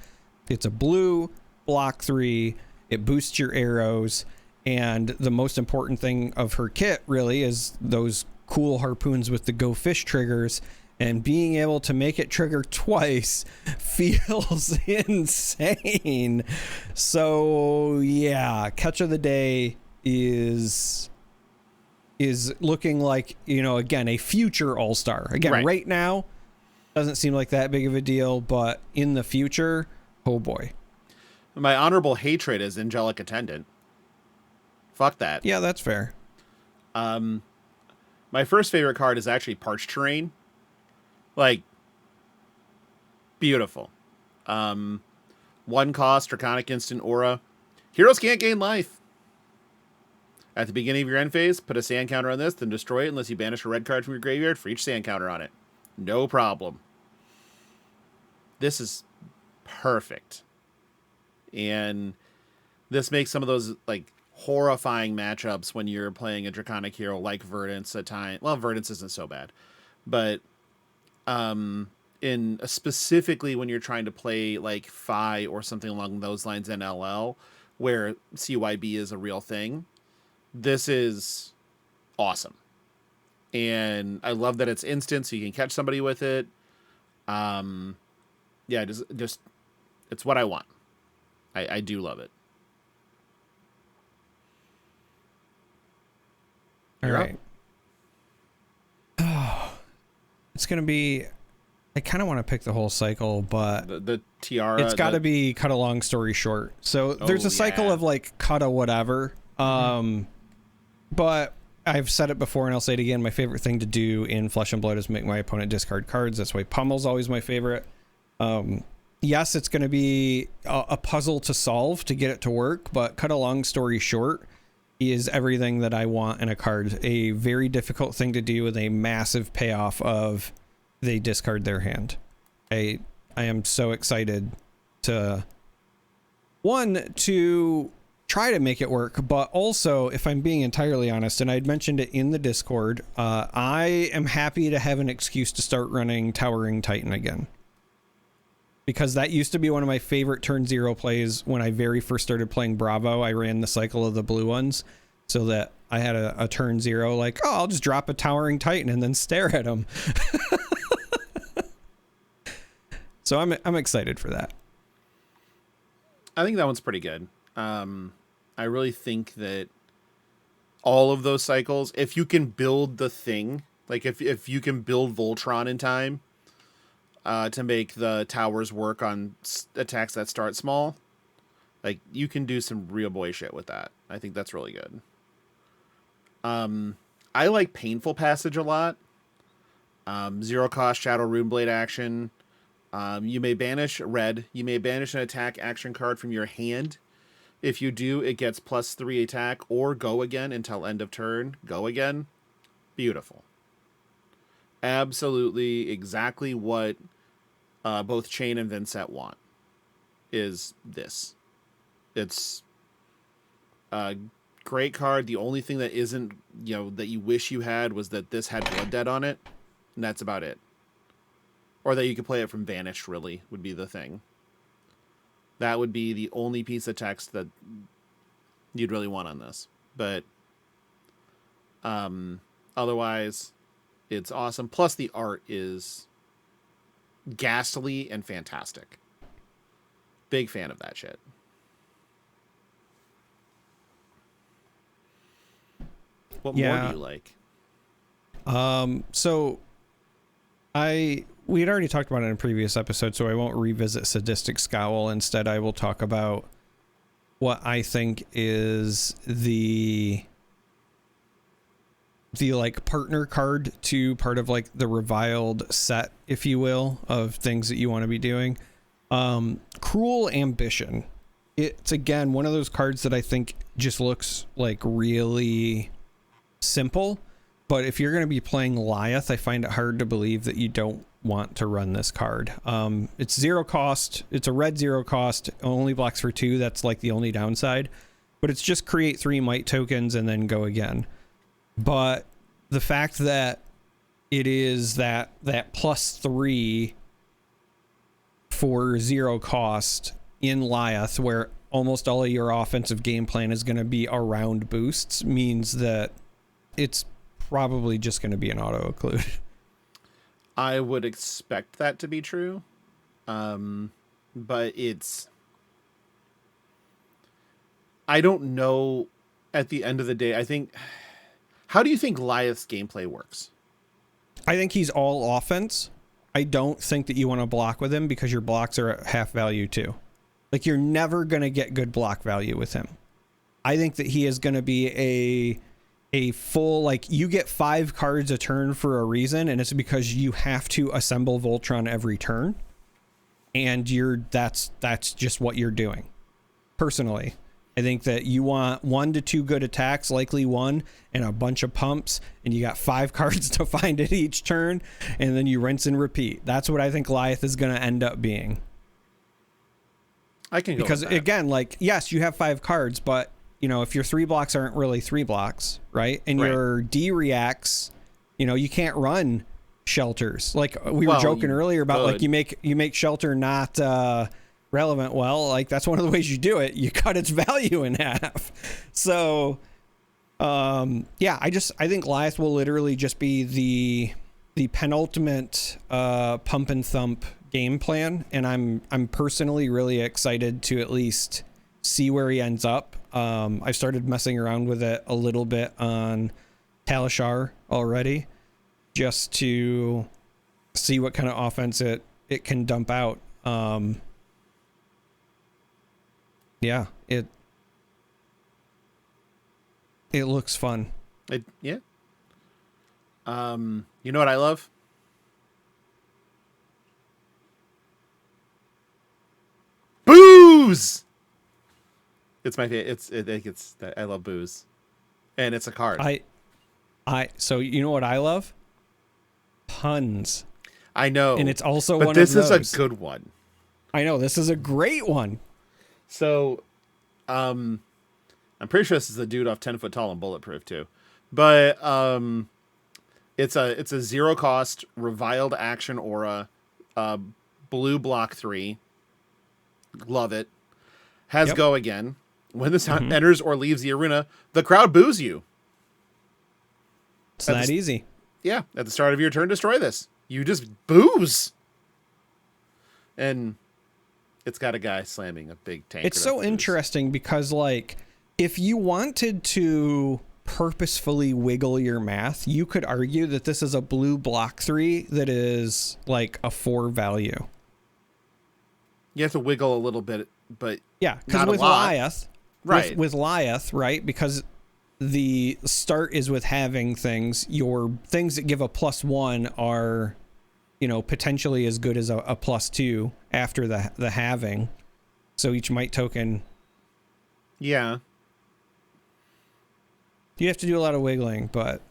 It's a blue, block 3, it boosts your arrows, and the most important thing of her kit really is those cool harpoons with the go fish triggers, and being able to make it trigger twice feels insane. So yeah, catch of the day is looking like, again, a future all-star. Again, right now doesn't seem like that big of a deal, but in the future, oh boy. My honorable hatred is Angelic Attendant. Fuck that. Yeah, that's fair. My first favorite card is actually Parched Terrain. Like, beautiful. 1 cost, Draconic Instant Aura. Heroes can't gain life. At the beginning of your end phase, put a sand counter on this, then destroy it unless you banish a red card from your graveyard for each sand counter on it. No problem. This is perfect. And this makes some of those, like, horrifying matchups when you're playing a Draconic hero like Verdance at time. Well, Verdance isn't so bad. But in specifically when you're trying to play like Phi or something along those lines in LL, where CYB is a real thing, this is awesome. And I love that it's instant, so you can catch somebody with it. Yeah, just it's what I want. I do love it. All right. Oh, it's going to be, I kind of want to pick the whole cycle, but the tiara, it's got to be cut a long story short. So there's a cycle of like cut a whatever. But I've said it before and I'll say it again. My favorite thing to do in Flesh and Blood is make my opponent discard cards. That's why Pummel's always my favorite. Yes, it's going to be a puzzle to solve to get it to work, but cut a long story short is everything that I want in a card. A very difficult thing to do with a massive payoff of they discard their hand. I am so excited to try to make it work, but also, if I'm being entirely honest, and I'd mentioned it in the Discord, I am happy to have an excuse to start running Towering Titan again. Because that used to be one of my favorite turn 0 plays when I very first started playing Bravo. I ran the cycle of the blue ones so that I had a turn 0, like, oh, I'll just drop a Towering Titan and then stare at him. So I'm excited for that. I think that one's pretty good. I really think that all of those cycles, if you can build the thing, like if you can build Voltron in time, to make the towers work on attacks that start small, like you can do some real boy shit with that. I think that's really good. I like Painful Passage a lot. 0 cost Shadow Runeblade action. You may banish red. You may banish an attack action card from your hand. If you do, it gets +3 attack or go again until end of turn. Go again. Beautiful. Absolutely exactly what both Chain and Vincent want is this. It's a great card. The only thing that isn't, that you wish you had was that this had Blood Debt on it, and that's about it. Or that you could play it from Vanished, really, would be the thing. That would be the only piece of text that you'd really want on this. but otherwise it's awesome. Plus the art is ghastly and fantastic. Big fan of that shit. What more do you like? So we had already talked about it in a previous episode, so I won't revisit Sadistic Scowl. Instead, I will talk about what I think is the like partner card to part of like the reviled set, if you will, of things that you want to be doing. Cruel Ambition. It's again one of those cards that I think just looks like really simple, but if you're going to be playing Lyeth, I find it hard to believe that you don't want to run this card. It's 0 cost. It's a red 0 cost, only blocks for 2. That's like the only downside, but it's just create 3 might tokens and then go again. But the fact that it is that +3 for 0 cost in Lyeth, where almost all of your offensive game plan is going to be around boosts, means that it's probably just going to be an auto occlude. I would expect that to be true. But I don't know at the end of the day. How do you think Lyeth's gameplay works? I think he's all offense. I don't think that you want to block with him because your blocks are at half value too. Like you're never going to get good block value with him. I think that he is going to be a full, like you get 5 cards a turn for a reason, and it's because you have to assemble Voltron every turn, and that's just what you're doing. Personally, I think that you want 1 to 2 good attacks, likely 1, and a bunch of pumps, and you got 5 cards to find it each turn, and then you rinse and repeat. That's what I think Lyeth is going to end up being. I can go because with that. Again, like yes, you have 5 cards, but you know, if your 3 blocks aren't really 3 blocks, right? And your D reacts, you know, you can't run shelters. Like we were joking earlier about like you make shelter not relevant. Well, like that's one of the ways you do it. You cut its value in half. So yeah, I think Lyeth will literally just be the penultimate pump and thump game plan, and I'm personally really excited to at least see where he ends up. I've started messing around with it a little bit on Talishar already, just to see what kind of offense it can dump out. Yeah, it looks fun. Yeah. You know what I love? Booze. It's my favorite. I love booze, and it's a card. So you know what I love? Puns. I know, and it's also but one this of is those. a good one. I know this is a great one. So, I'm pretty sure this is the dude off 10 Foot Tall and Bulletproof too, but it's a 0 cost reviled action aura, blue block 3. Love it. Has go again. When this enters or leaves the arena, the crowd boos you. It's that easy. Yeah. At the start of your turn, destroy this. You just booze. And it's got a guy slamming a big tank. It's so interesting because, like, if you wanted to purposefully wiggle your math, you could argue that this is a blue block 3 that is like a 4 value. You have to wiggle a little bit, but yeah, because with Lyeth, right? With Lyeth, right? Because the start is with having things. Your things that give a +1 are, you know, potentially as good as a +2 after the halving. So each might token. Yeah. You have to do a lot of wiggling, but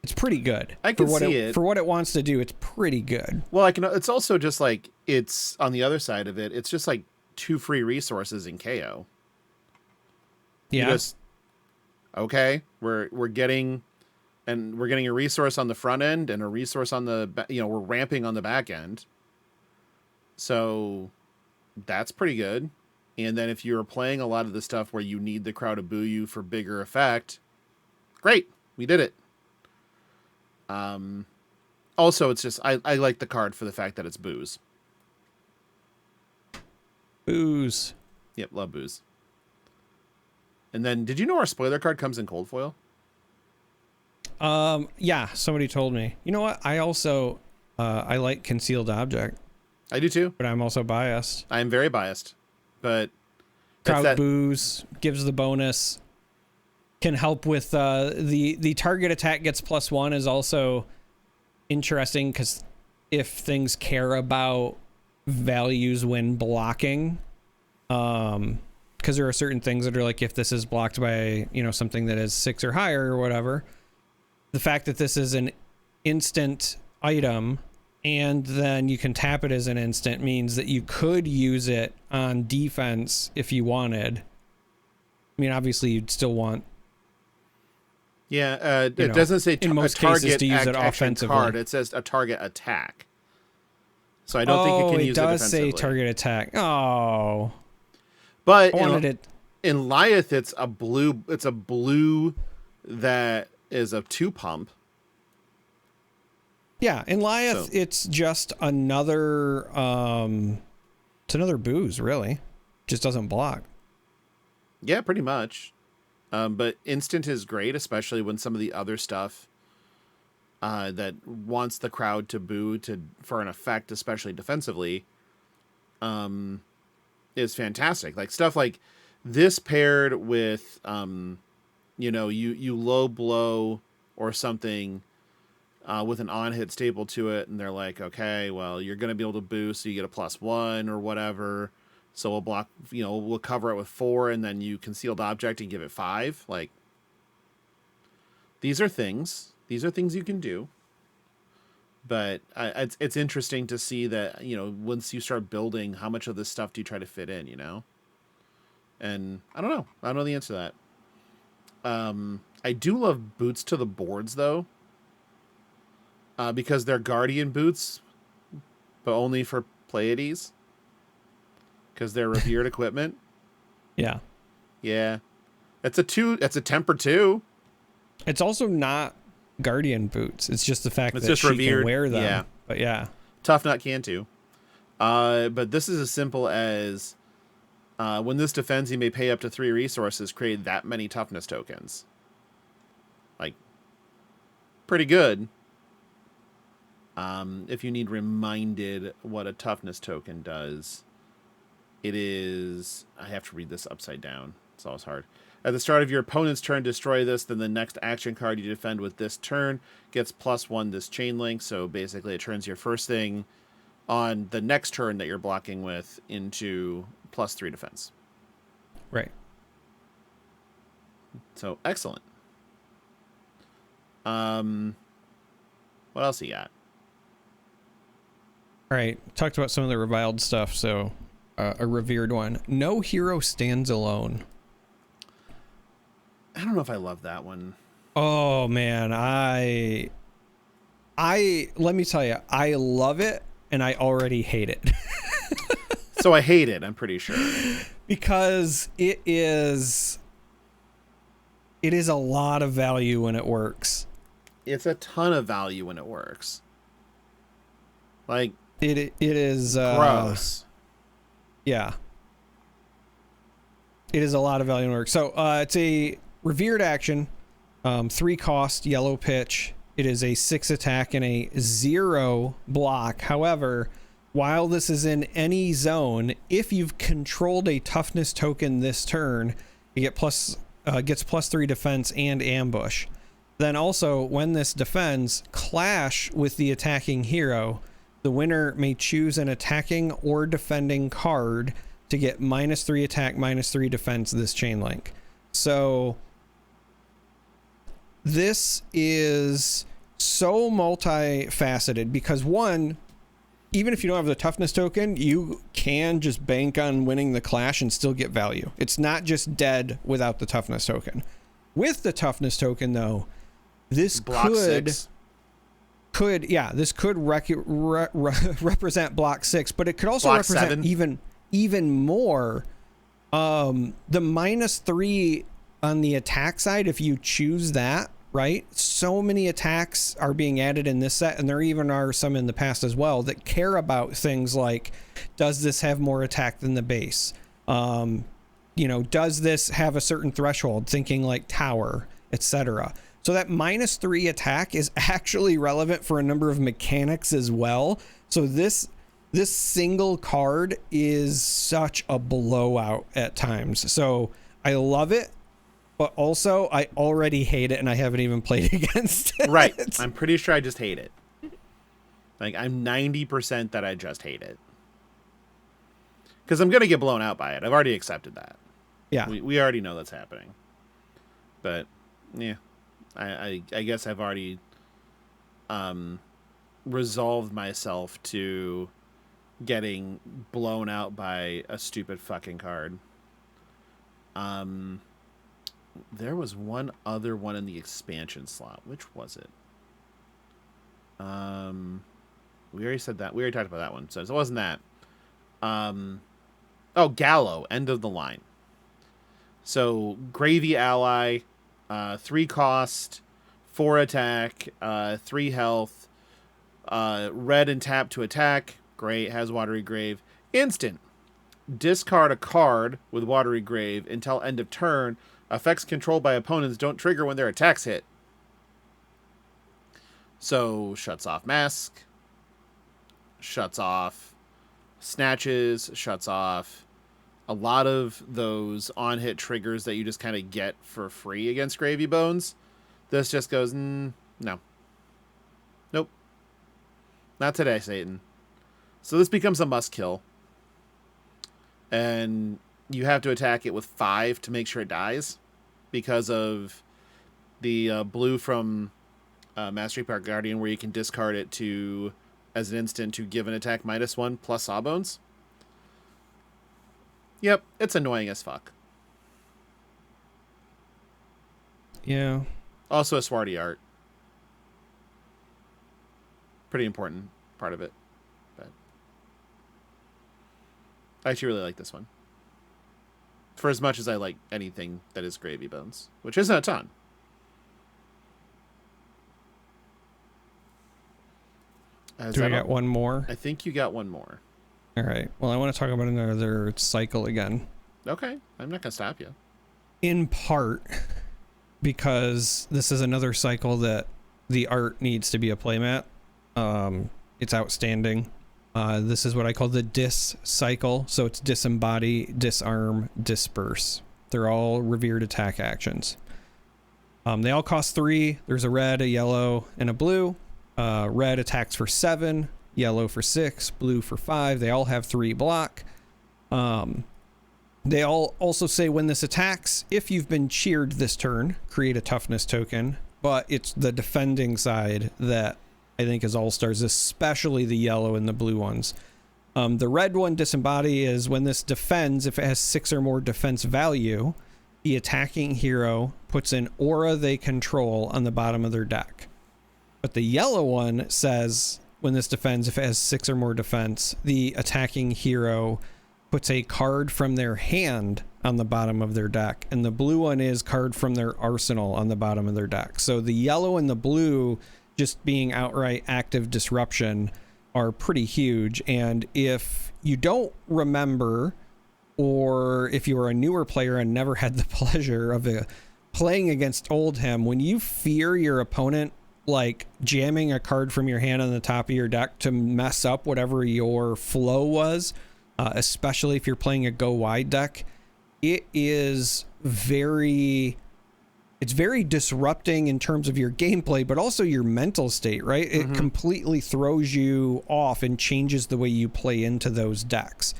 it's pretty good. I can see it. For what it wants to do, it's pretty good. Well, it's also just like, it's on the other side of it. It's just like 2 free resources in KO. Yeah. Okay, we're getting a resource on the front end and a resource on the, we're ramping on the back end. So that's pretty good. And then if you're playing a lot of the stuff where you need the crowd to boo you for bigger effect, great, we did it. Also, it's just I like the card for the fact that it's booze. Booze. Yep, love booze. And then, did you know our spoiler card comes in cold foil? Yeah, somebody told me. You know what? I also I like concealed object. I do too, but I'm also biased. I am very biased, but crowd booze gives the bonus. Can help with the target attack gets +1 is also interesting because if things care about values when blocking, because there are certain things that are like if this is blocked by something that is 6 or higher or whatever, the fact that this is an instant item and then you can tap it as an instant means that you could use it on defense if you wanted. I mean, obviously you'd still want. Yeah, it doesn't say in most cases to use it offensively. Card. It says a target attack. So I don't think you can use it defensively. Oh, it does say target attack. Oh. But in Lyeth, it's a blue. It's a blue that is a 2-pump. Yeah, in Lyeth, it's just another. It's another booze, really. Just doesn't block. Yeah, pretty much. But instant is great, especially when some of the other stuff that wants the crowd to boo for an effect, especially defensively, is fantastic. Like stuff like this paired with, you low blow or something with an on-hit staple to it, and they're like, okay, well, you're going to be able to boo, so you get a +1 or whatever. So we'll block, we'll cover it with 4, and then you concealed object and give it 5. Like, these are things you can do. But it's interesting to see that, once you start building, how much of this stuff do you try to fit in, And I don't know. I don't know the answer to that. I do love boots to the boards, though. Because they're Guardian boots, but only for Pleiades. Because they're revered equipment. Yeah. Yeah. It's a temper 2. It's also not Guardian boots. It's just the fact that she revered. Can wear them. Yeah. But yeah. Tough Nut can too. But this is as simple as when this defends, you may pay up to 3 resources, create that many toughness tokens. Like, pretty good. If you need reminded what a toughness token does, it is... I have to read this upside down. It's always hard. At the start of your opponent's turn, destroy this. Then the next action card you defend with this turn gets +1 this chain link. So basically it turns your first thing on the next turn that you're blocking with into +3 defense. Right. So excellent. What else you got? All right. Talked about some of the reviled stuff. So a revered one. No hero stands alone. I don't know if I love that one. Oh man, I let me tell you, I love it and I already hate it. So I hate it, I'm pretty sure. Because it is a lot of value when it works. It's a ton of value when it works. Like it is gross. Yeah. It is a lot of value when it works. So it's a revered action, 3 cost, yellow pitch. It is a 6 attack and a 0 block. However, while this is in any zone, if you've controlled a toughness token this turn, you get gets +3 defense and ambush. Then also, when this defends, clash with the attacking hero. The winner may choose an attacking or defending card to get -3 attack, -3 defense this chain link. So this is so multifaceted because one, even if you don't have the toughness token, you can just bank on winning the clash and still get value. It's not just dead without the toughness token. With the toughness token though, this could represent block 6, but it could also block represent 7. even more The -3 on the attack side, if you choose that, right? So many attacks are being added in this set, and there even are some in the past as well that care about things like, does this have more attack than the base? Does this have a certain threshold, thinking like tower, etc. So that -3 attack is actually relevant for a number of mechanics as well. So this single card is such a blowout at times. So I love it, but also I already hate it, and I haven't even played against it. Right. I'm pretty sure I just hate it. Like, I'm 90% that I just hate it. Because I'm going to get blown out by it. I've already accepted that. Yeah. We already know that's happening. But, yeah. I guess I've already resolved myself to getting blown out by a stupid fucking card. There was one other one in the expansion slot. Which was it? We already said that. We already talked about that one. So it wasn't that. Gallo, end of the line. So Gravy ally, 3 cost, 4 attack, 3 health, red and tap to attack. Great, has Watery Grave. Instant. Discard a card with Watery Grave until end of turn. Effects controlled by opponents don't trigger when their attacks hit. So, shuts off Mask. Shuts off Snatches. Shuts off a lot of those on-hit triggers that you just kind of get for free against Gravy Bones. This just goes, no. Nope. Not today, Satan. So this becomes a must-kill. And you have to attack it with 5 to make sure it dies, because of the blue from Mastery Park Guardian, where you can discard it to as an instant to give an attack -1 plus Sawbones. Yep, it's annoying as fuck. Yeah. Also a Swarty art. Pretty important part of it. But I actually really like this one. For as much as I like anything that is Gravy Bones, which isn't a ton. Do I got one more? I think you got one more. All right. Well, I want to talk about another cycle again. Okay. I'm not going to stop you. In part because this is another cycle that the art needs to be a playmat. It's outstanding. This is what I call the dis cycle. So it's disembody, disarm, disperse. They're all revered attack actions. They all cost 3. There's a red, a yellow, and a blue. Red attacks for 7, yellow for 6, blue for 5. They all have 3 block. They all also say when this attacks, if you've been cheered this turn, create a toughness token. But it's the defending side that I think is all-stars, especially the yellow and the blue ones. The red one, disembody, is when this defends, if it has 6 or more defense value, the attacking hero puts an aura they control on the bottom of their deck. But the yellow one says when this defends, if it has 6 or more defense, the attacking hero puts a card from their hand on the bottom of their deck. And the blue one is card from their arsenal on the bottom of their deck. So the yellow and the blue, just being outright active disruption, are pretty huge. And if you don't remember, or if you are a newer player and never had the pleasure of playing against Oldham, when you fear your opponent like jamming a card from your hand on the top of your deck to mess up whatever your flow was, especially if you're playing a go wide deck, it's very disrupting in terms of your gameplay, but also your mental state, right? It completely throws you off and changes the way you play into those decks.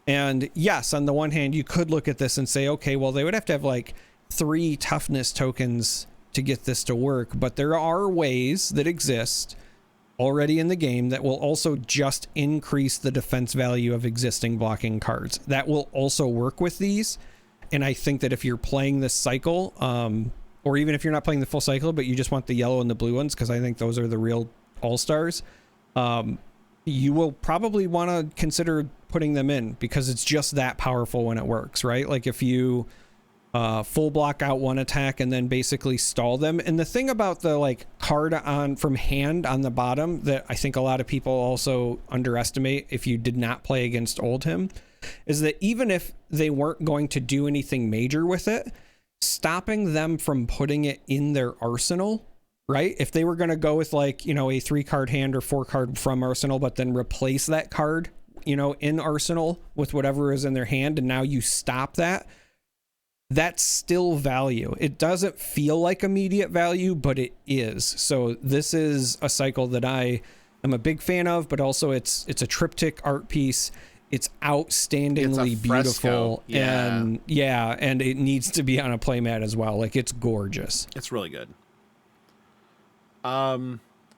And yes, on the one hand, you could look at this and say, okay, well, they would have to have like 3 toughness tokens to get this to work, but there are ways that exist already in the game that will also just increase the defense value of existing blocking cards. That will also work with these. And I think that if you're playing this cycle, or even if you're not playing the full cycle, but you just want the yellow and the blue ones, because I think those are the real all-stars, you will probably want to consider putting them in because it's just that powerful when it works, right? Like if you full block out one attack and then basically stall them. And the thing about the like card on from hand on the bottom that I think a lot of people also underestimate if you did not play against Oldhim is that even if they weren't going to do anything major with it, stopping them from putting it in their arsenal, right? If they were going to go with like, you know, a 3-card hand or 4-card from arsenal, but then replace that card, you know, in arsenal with whatever is in their hand, and now you stop that, that's still value. It doesn't feel like immediate value, but it is. So this is a cycle that I am a big fan of, but also it's a triptych art piece. It's outstandingly beautiful. And and it needs to be on a playmat as well. Like it's gorgeous. It's really good.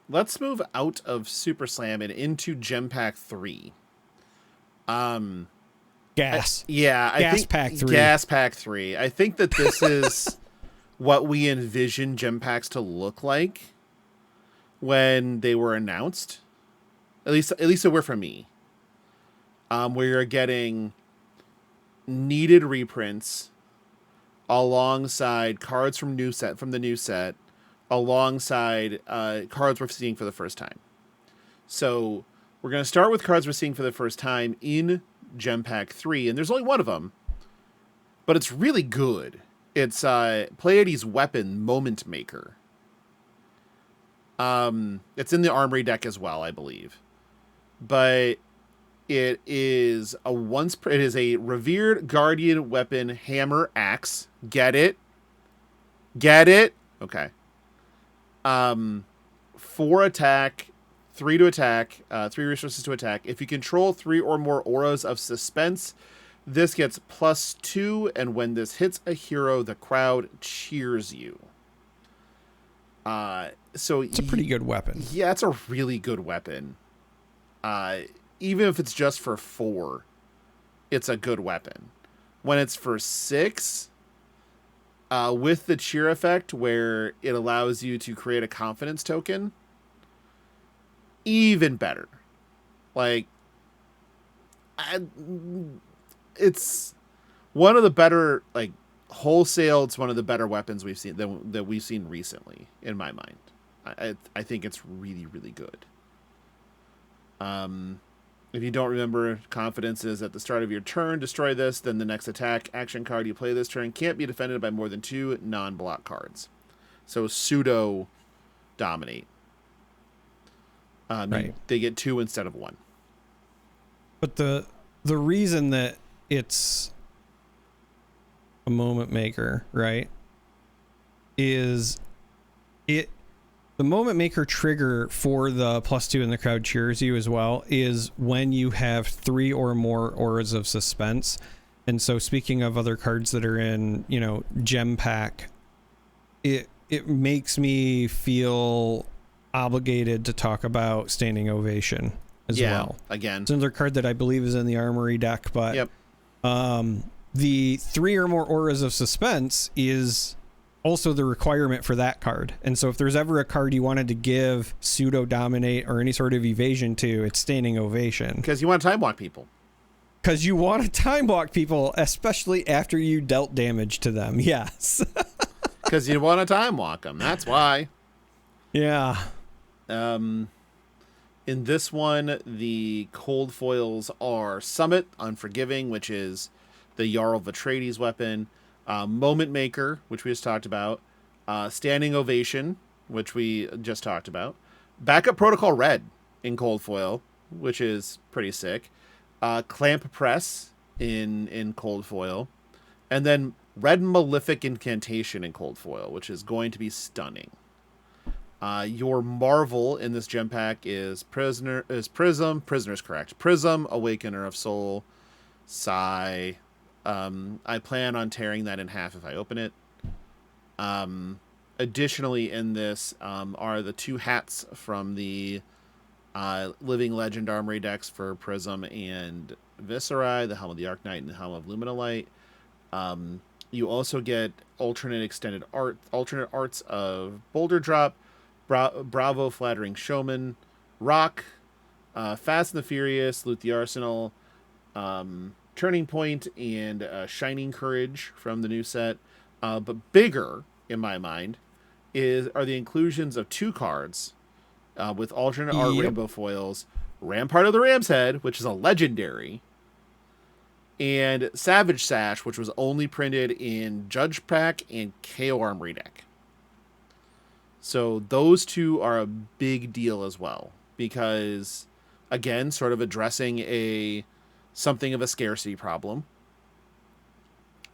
Let's move out of Super Slam and into Gem Pack 3. Gas. I think Pack 3. Gas Pack 3. I think that this is what we envisioned Gem Packs to look like when they were announced. At least they were for me. Where you're getting needed reprints alongside cards from the new set, alongside cards we're seeing for the first time. So we're going to start with cards we're seeing for the first time in Gem Pack 3, and there's only one of them, but it's really good. It's Pleiades' Weapon, Moment Maker. It's in the Armory deck as well, I believe. But it is a Revered Guardian Weapon Hammer Axe. Get it? Okay. 4 attack, 3 to attack, 3 resources to attack. If you control 3 or more auras of suspense, this gets +2, and when this hits a hero, the crowd cheers you. So it's a pretty good weapon. Yeah, it's a really good weapon. Even if it's just for 4, it's a good weapon. When it's for 6, with the cheer effect where it allows you to create a confidence token, even better. Like, it's one of the better, like, wholesale. It's one of the better weapons we've seen that we've seen recently, in my mind. I think it's really, really good. If you don't remember, confidence is at the start of your turn, destroy this, then the next attack action card you play this turn can't be defended by more than 2 non-block cards. So pseudo dominate. Right. They get 2 instead of 1. But the reason that it's a moment maker, right, is the moment maker trigger for the +2 and the crowd cheers you as well is when you have 3 or more auras of suspense. And so speaking of other cards that are in, you know, Gem Pack, it makes me feel obligated to talk about Standing Ovation as well. Again, it's another card that I believe is in the Armory deck, but yep. The 3 or more auras of suspense is also the requirement for that card. And so if there's ever a card you wanted to give pseudo dominate or any sort of evasion to, it's Standing Ovation. Because you want to time walk people. Because you want to time walk people, especially after you dealt damage to them. Yes. Because you want to time walk them. That's why. Yeah. In this one, the cold foils are Summit, Unforgiving, which is the Jarl Atreides weapon. Moment Maker, which we just talked about. Standing Ovation, which we just talked about. Backup Protocol Red in cold foil, which is pretty sick. Clamp Press in cold foil. And then Red Malefic Incantation in cold foil, which is going to be stunning. Your Marvel in this gem pack is Prism, Awakener of Soul, Sigh. I plan on tearing that in half if I open it. Additionally in this are the 2 hats from the Living Legend Armory decks for Prism and Viscerai, the Helm of the Arc Knight and the Helm of Luminolite. You also get alternate arts of Boulder Drop, Bravo Flattering Showman, Rock, Fast and the Furious, Loot the Arsenal, Turning Point and Shining Courage from the new set. But bigger, in my mind, are the inclusions of 2 cards with alternate art rainbow foils. Rampart of the Ram's Head, which is a legendary, and Savage Sash, which was only printed in Judge Pack and KO Armory deck. So those 2 are a big deal as well, because, again, sort of addressing something of a scarcity problem.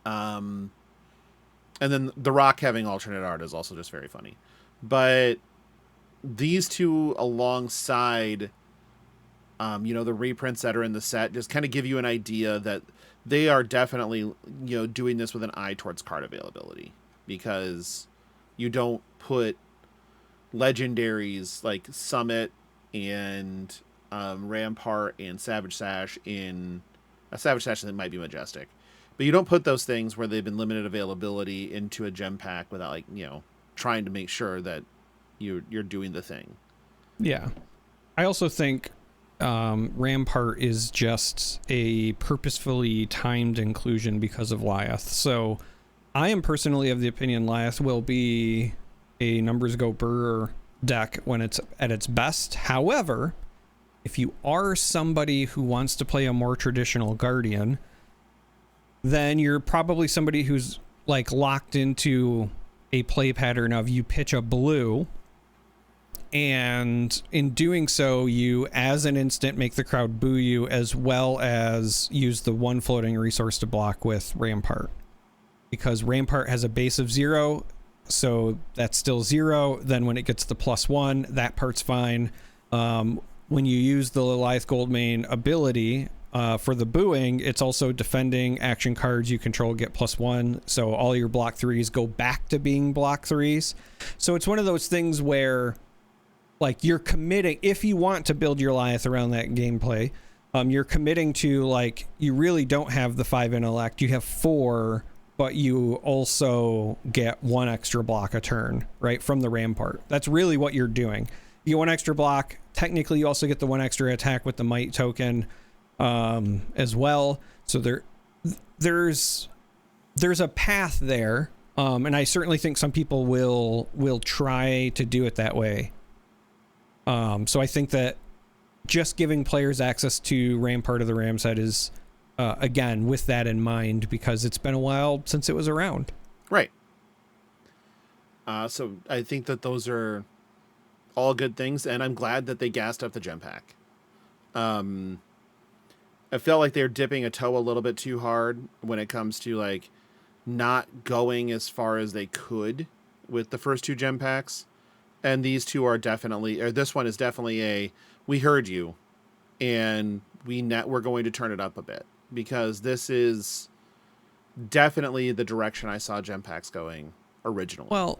And then the Rock having alternate art is also just very funny. But these 2 alongside, the reprints that are in the set just kind of give you an idea that they are definitely, doing this with an eye towards card availability, because you don't put legendaries like Summit and Rampart and Savage Sash in a Savage Sash that might be Majestic, but you don't put those things where they've been limited availability into a gem pack without trying to make sure that you're doing the thing. Yeah. I also think Rampart is just a purposefully timed inclusion because of Lyeth. So I am personally of the opinion Lyeth will be a numbers go burr deck when it's at its best. However, if you are somebody who wants to play a more traditional Guardian, then you're probably somebody who's locked into a play pattern of you pitch a blue, and in doing so, you as an instant make the crowd boo you, as well as use the 1 floating resource to block with Rampart, because Rampart has a base of 0. So that's still 0. Then when it gets the +1, that part's fine. When you use the Lyeth Goldmane ability for the booing, it's also defending action cards you control get +1. So all your block 3s go back to being block 3s. So it's one of those things where you're committing, if you want to build your Lyeth around that gameplay, you're committing to you really don't have the 5 intellect, you have 4, but you also get 1 extra block a turn, right, from the Rampart. That's really what you're doing. You get 1 extra block. Technically, you also get the 1 extra attack with the Might token as well. So there's a path there, and I certainly think some people will try to do it that way. So I think that just giving players access to Rampart of the Ram's Head is, again, with that in mind, because it's been a while since it was around. Right. So I think that those are all good things, and I'm glad that they gassed up the gem pack. I felt like they're dipping a toe a little bit too hard when it comes to not going as far as they could with the first 2 gem packs. And these 2 are definitely, or this one is definitely we heard you, and we're going to turn it up a bit, because this is definitely the direction I saw gem packs going originally. Well,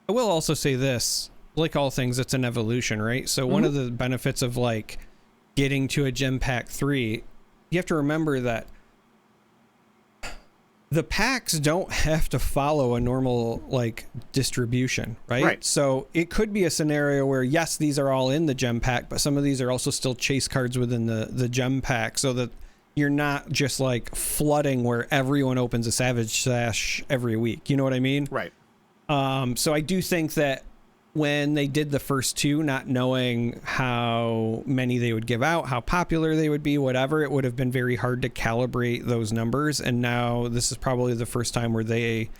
I will also say this, like all things, it's an evolution, right? So one of the benefits of getting to a gem pack 3, you have to remember that the packs don't have to follow a normal distribution, right? So it could be a scenario where, yes, these are all in the gem pack, but some of these are also still chase cards within the gem pack, so that you're not just flooding where everyone opens a Savage Sash every week. You know what I mean? Right. So I do think that when they did the first 2, not knowing how many they would give out, how popular they would be, whatever, it would have been very hard to calibrate those numbers. And now this is probably the first time where they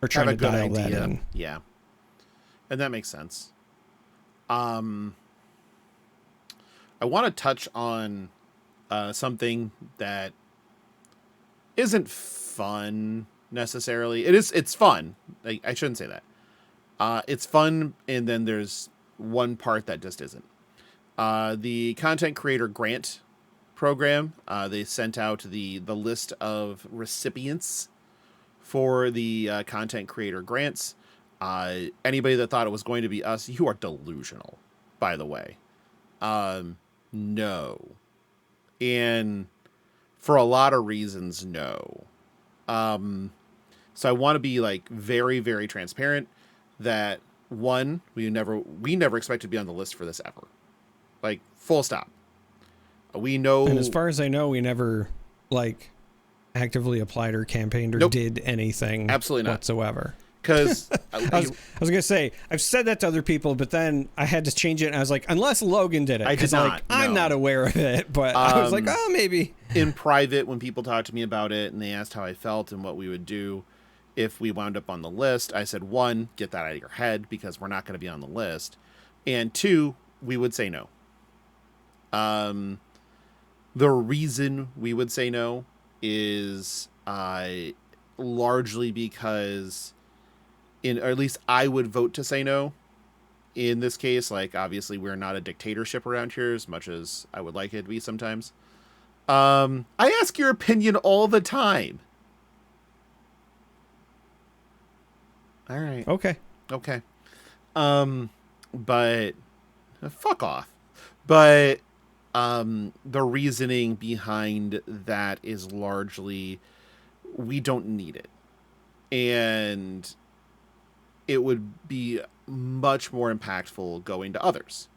are trying to dial that in. Yeah. And that makes sense. I want to touch on something that isn't fun necessarily. It's fun. I shouldn't say that. It's fun, and then there's one part that just isn't. The content creator grant program, they sent out the list of recipients for the content creator grants. Anybody that thought it was going to be us, you are delusional, by the way. No. And for a lot of reasons, no. So I want to be very, very transparent that, one, we never expect to be on the list for this ever. Full stop. We know. And as far as I know, we never like actively applied or campaigned or did anything absolutely not whatsoever. Because I was gonna say I've said that to other people, but then I had to change it, and I was like, unless Logan did it, I did not. Like, I'm not aware of it, but I was like, oh, maybe in private when people talked to me about it and they asked how I felt and what we would do if we wound up on the list, I said, 1, get that out of your head because we're not going to be on the list, and 2, we would say no. The reason we would say no is largely because or at least I would vote to say no in this case. Like, obviously we're not a dictatorship around here as much as I would like it to be sometimes. I ask your opinion all the time. All right. Okay. But fuck off. But the reasoning behind that is largely we don't need it. And it would be much more impactful going to others.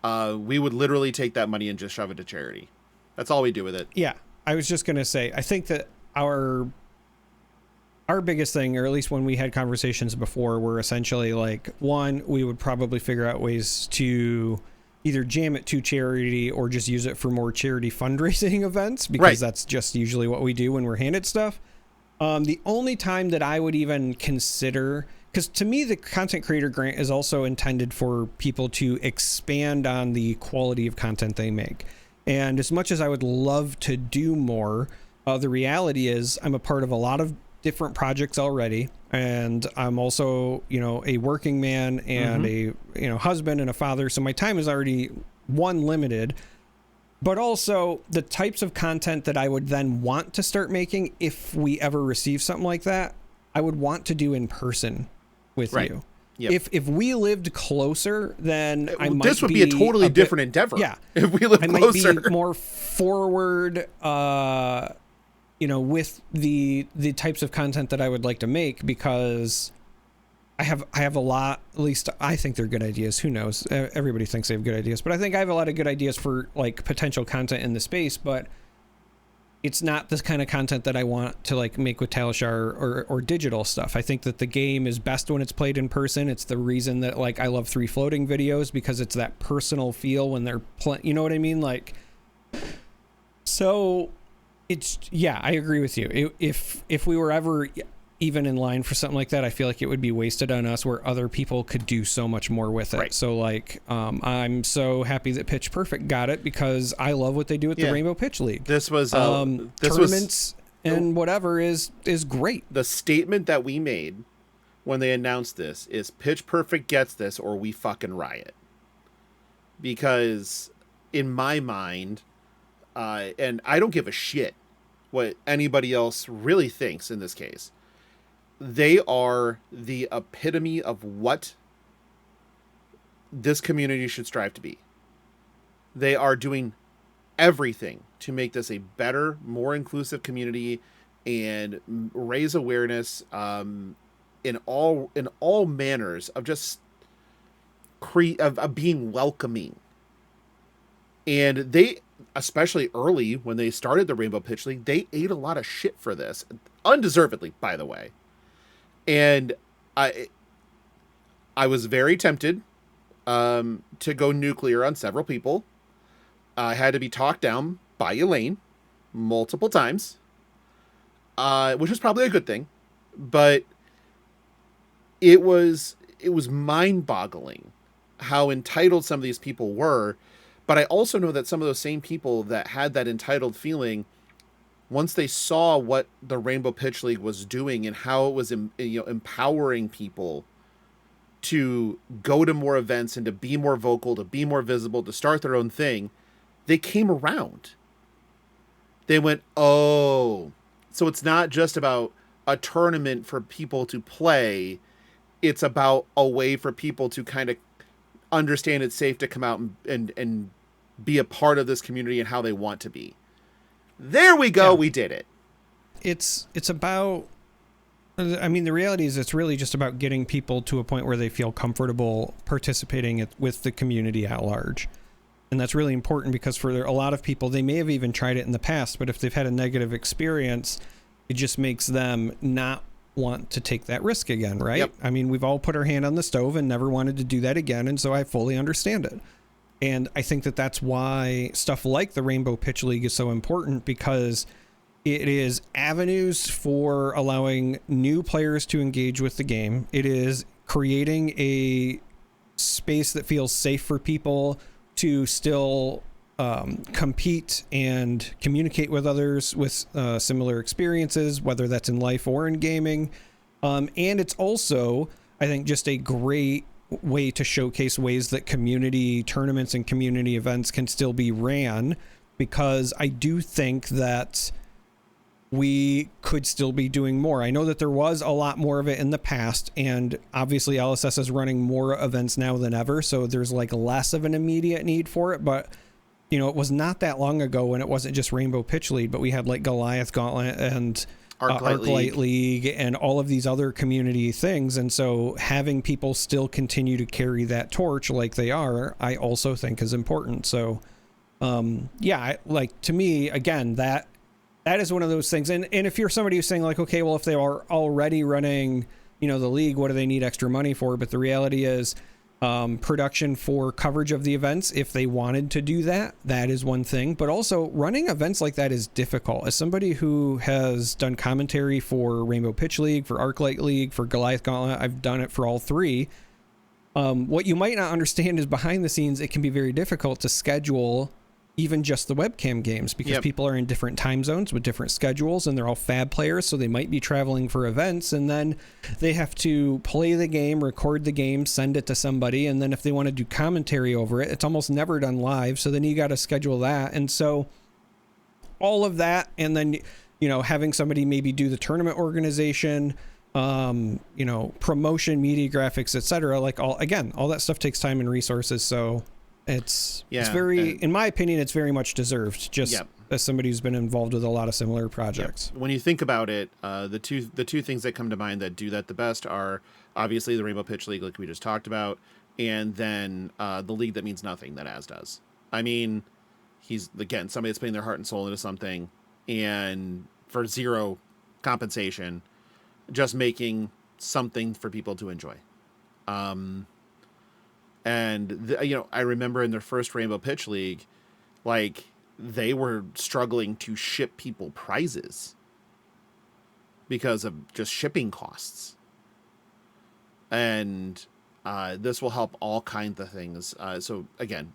We would literally take that money and just shove it to charity. That's all we do with it. Yeah. I was just going to say, I think that our biggest thing, or at least when we had conversations before, were essentially like, 1, we would probably figure out ways to either jam it to charity or just use it for more charity fundraising events, because that's just usually what we do when we're handed stuff. The only time that I would even consider, because to me, the content creator grant is also intended for people to expand on the quality of content they make. And as much as I would love to do more, the reality is I'm a part of a lot of different projects already. And I'm also, a working man and a, husband and a father. So my time is already, 1, limited, but also the types of content that I would then want to start making if we ever receive something like that, I would want to do in person with you. Yep. If we lived closer, then I might this would be a totally different endeavor. Yeah. If we lived closer. I might be more forward, with the types of content that I would like to make, because I have a lot, at least I think they're good ideas. Who knows? Everybody thinks they have good ideas, but I think I have a lot of good ideas for like potential content in the space, but it's not this kind of content that I want to like make with Talishar or digital stuff. I think that the game is best when it's played in person. It's the reason that like I love 3 floating videos, because it's that personal feel when they're playing. You know what I mean? Like, so it's, yeah, I agree with you. If we were ever even in line for something like that, I feel like it would be wasted on us, where other people could do so much more with it. Right. So like, I'm so happy that Pitch Perfect got it, because I love what they do with the Rainbow Pitch League. This was tournaments and whatever is great. The statement that we made when they announced this is Pitch Perfect gets this or we fucking riot. Because in my mind, and I don't give a shit what anybody else really thinks in this case, they are the epitome of what this community should strive to be. They are doing everything to make this a better, more inclusive community and raise awareness in all manners of just of being welcoming. And they, especially early when they started the Rainbow Pitch League, they ate a lot of shit for this, undeservedly, by the way. And I was very tempted to go nuclear on several people. I had to be talked down by Elaine multiple times, which was probably a good thing. But it was mind-boggling how entitled some of these people were. But I also know that some of those same people that had that entitled feeling, once they saw what the Rainbow Pitch League was doing and how it was empowering people to go to more events and to be more vocal, to be more visible, to start their own thing, they came around. They went, oh, so it's not just about a tournament for people to play. It's about a way for people to kind of understand it's safe to come out and be a part of this community and how they want to be. There we go. Yeah. We did it. It's about, I mean, the reality is it's really just about getting people to a point where they feel comfortable participating with the community at large. And that's really important because for a lot of people, they may have even tried it in the past, but if they've had a negative experience, it just makes them not want to take that risk again, right? Yep. I mean, we've all put our hand on the stove and never wanted to do that again, and so I fully understand it. And I think that that's why stuff like the Rainbow Pitch League is so important, because it is avenues for allowing new players to engage with the game. It is creating a space that feels safe for people to still compete and communicate with others with similar experiences, whether that's in life or in gaming. And it's also, I think, just a great way to showcase ways that community tournaments and community events can still be ran, because I do think that we could still be doing more. I know that there was a lot more of it in the past, and obviously LSS is running more events now than ever, so there's like less of an immediate need for it. But you know, it was not that long ago when it wasn't just Rainbow Pitch League, but we had like Goliath Gauntlet and Arclight League and all of these other community things. And so having people still continue to carry that torch like they are, I also think is important. So like, to me, again, that is one of those things. And if you're somebody who's saying like, okay, well, if they are already running, you know, the league, what do they need extra money for? But the reality is, production for coverage of the events, if they wanted to do that, that is one thing. But also running events like that is difficult. As somebody who has done commentary for Rainbow Pitch League, for Arclight League, for Goliath Gauntlet, I've done it for all three. What you might not understand is behind the scenes, it can be very difficult to schedule even just the webcam games, because people are in different time zones with different schedules, and they're all fab players, so they might be traveling for events, and then they have to play the game, record the game, send it to somebody, and then if they want to do commentary over it, it's almost never done live, so then you got to schedule that. And so all of that, and then, you know, having somebody maybe do the tournament organization, you know, promotion, media graphics, etc., like all that stuff takes time and resources. So it's very, in my opinion, it's very much deserved, just as somebody who's been involved with a lot of similar projects. When you think about it, the two things that come to mind that do that the best are obviously the Rainbow Pitch League, like we just talked about, and then the league that means nothing that Az does. I mean, he's, again, somebody that's putting their heart and soul into something, and for zero compensation, just making something for people to enjoy. And, you know, I remember in their first Rainbow Pitch League, like, they were struggling to ship people prizes because of just shipping costs. And this will help all kinds of things. So, again,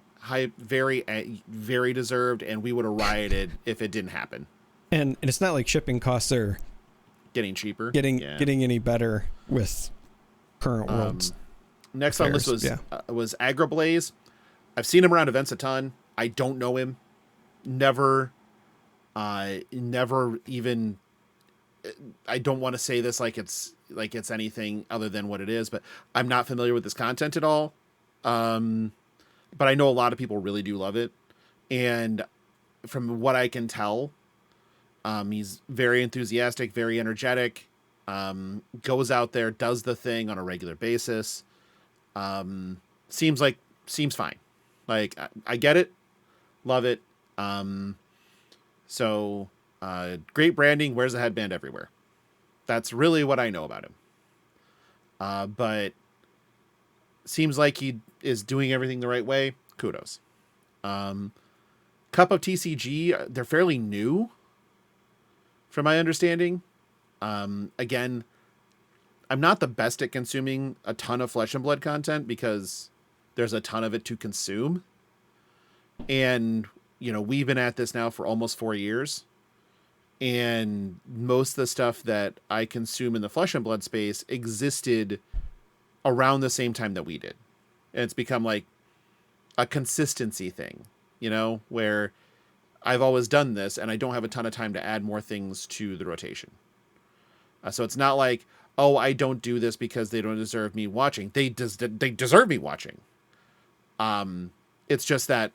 very, very deserved, and we would have rioted if it didn't happen. And it's not like shipping costs are getting cheaper, getting any better with current worlds. Next on the list was Agrablaze. I've seen him around events a ton. I don't know him. Never even. I don't want to say this like it's anything other than what it is, but I'm not familiar with this content at all. But I know a lot of people really do love it, and from what I can tell, he's very enthusiastic, very energetic. Goes out there, does the thing on a regular basis. Seems fine. Like, I get it. Love it. So great branding, wears a headband everywhere. That's really what I know about him. But seems like he is doing everything the right way. Kudos. Cup of TCG, they're fairly new, from my understanding. Again, I'm not the best at consuming a ton of Flesh and Blood content because there's a ton of it to consume. And, you know, we've been at this now for almost 4 years. And most of the stuff that I consume in the Flesh and Blood space existed around the same time that we did. And it's become like a consistency thing, you know, where I've always done this and I don't have a ton of time to add more things to the rotation. So it's not like, oh, I don't do this because they don't deserve me watching. They deserve me watching. It's just that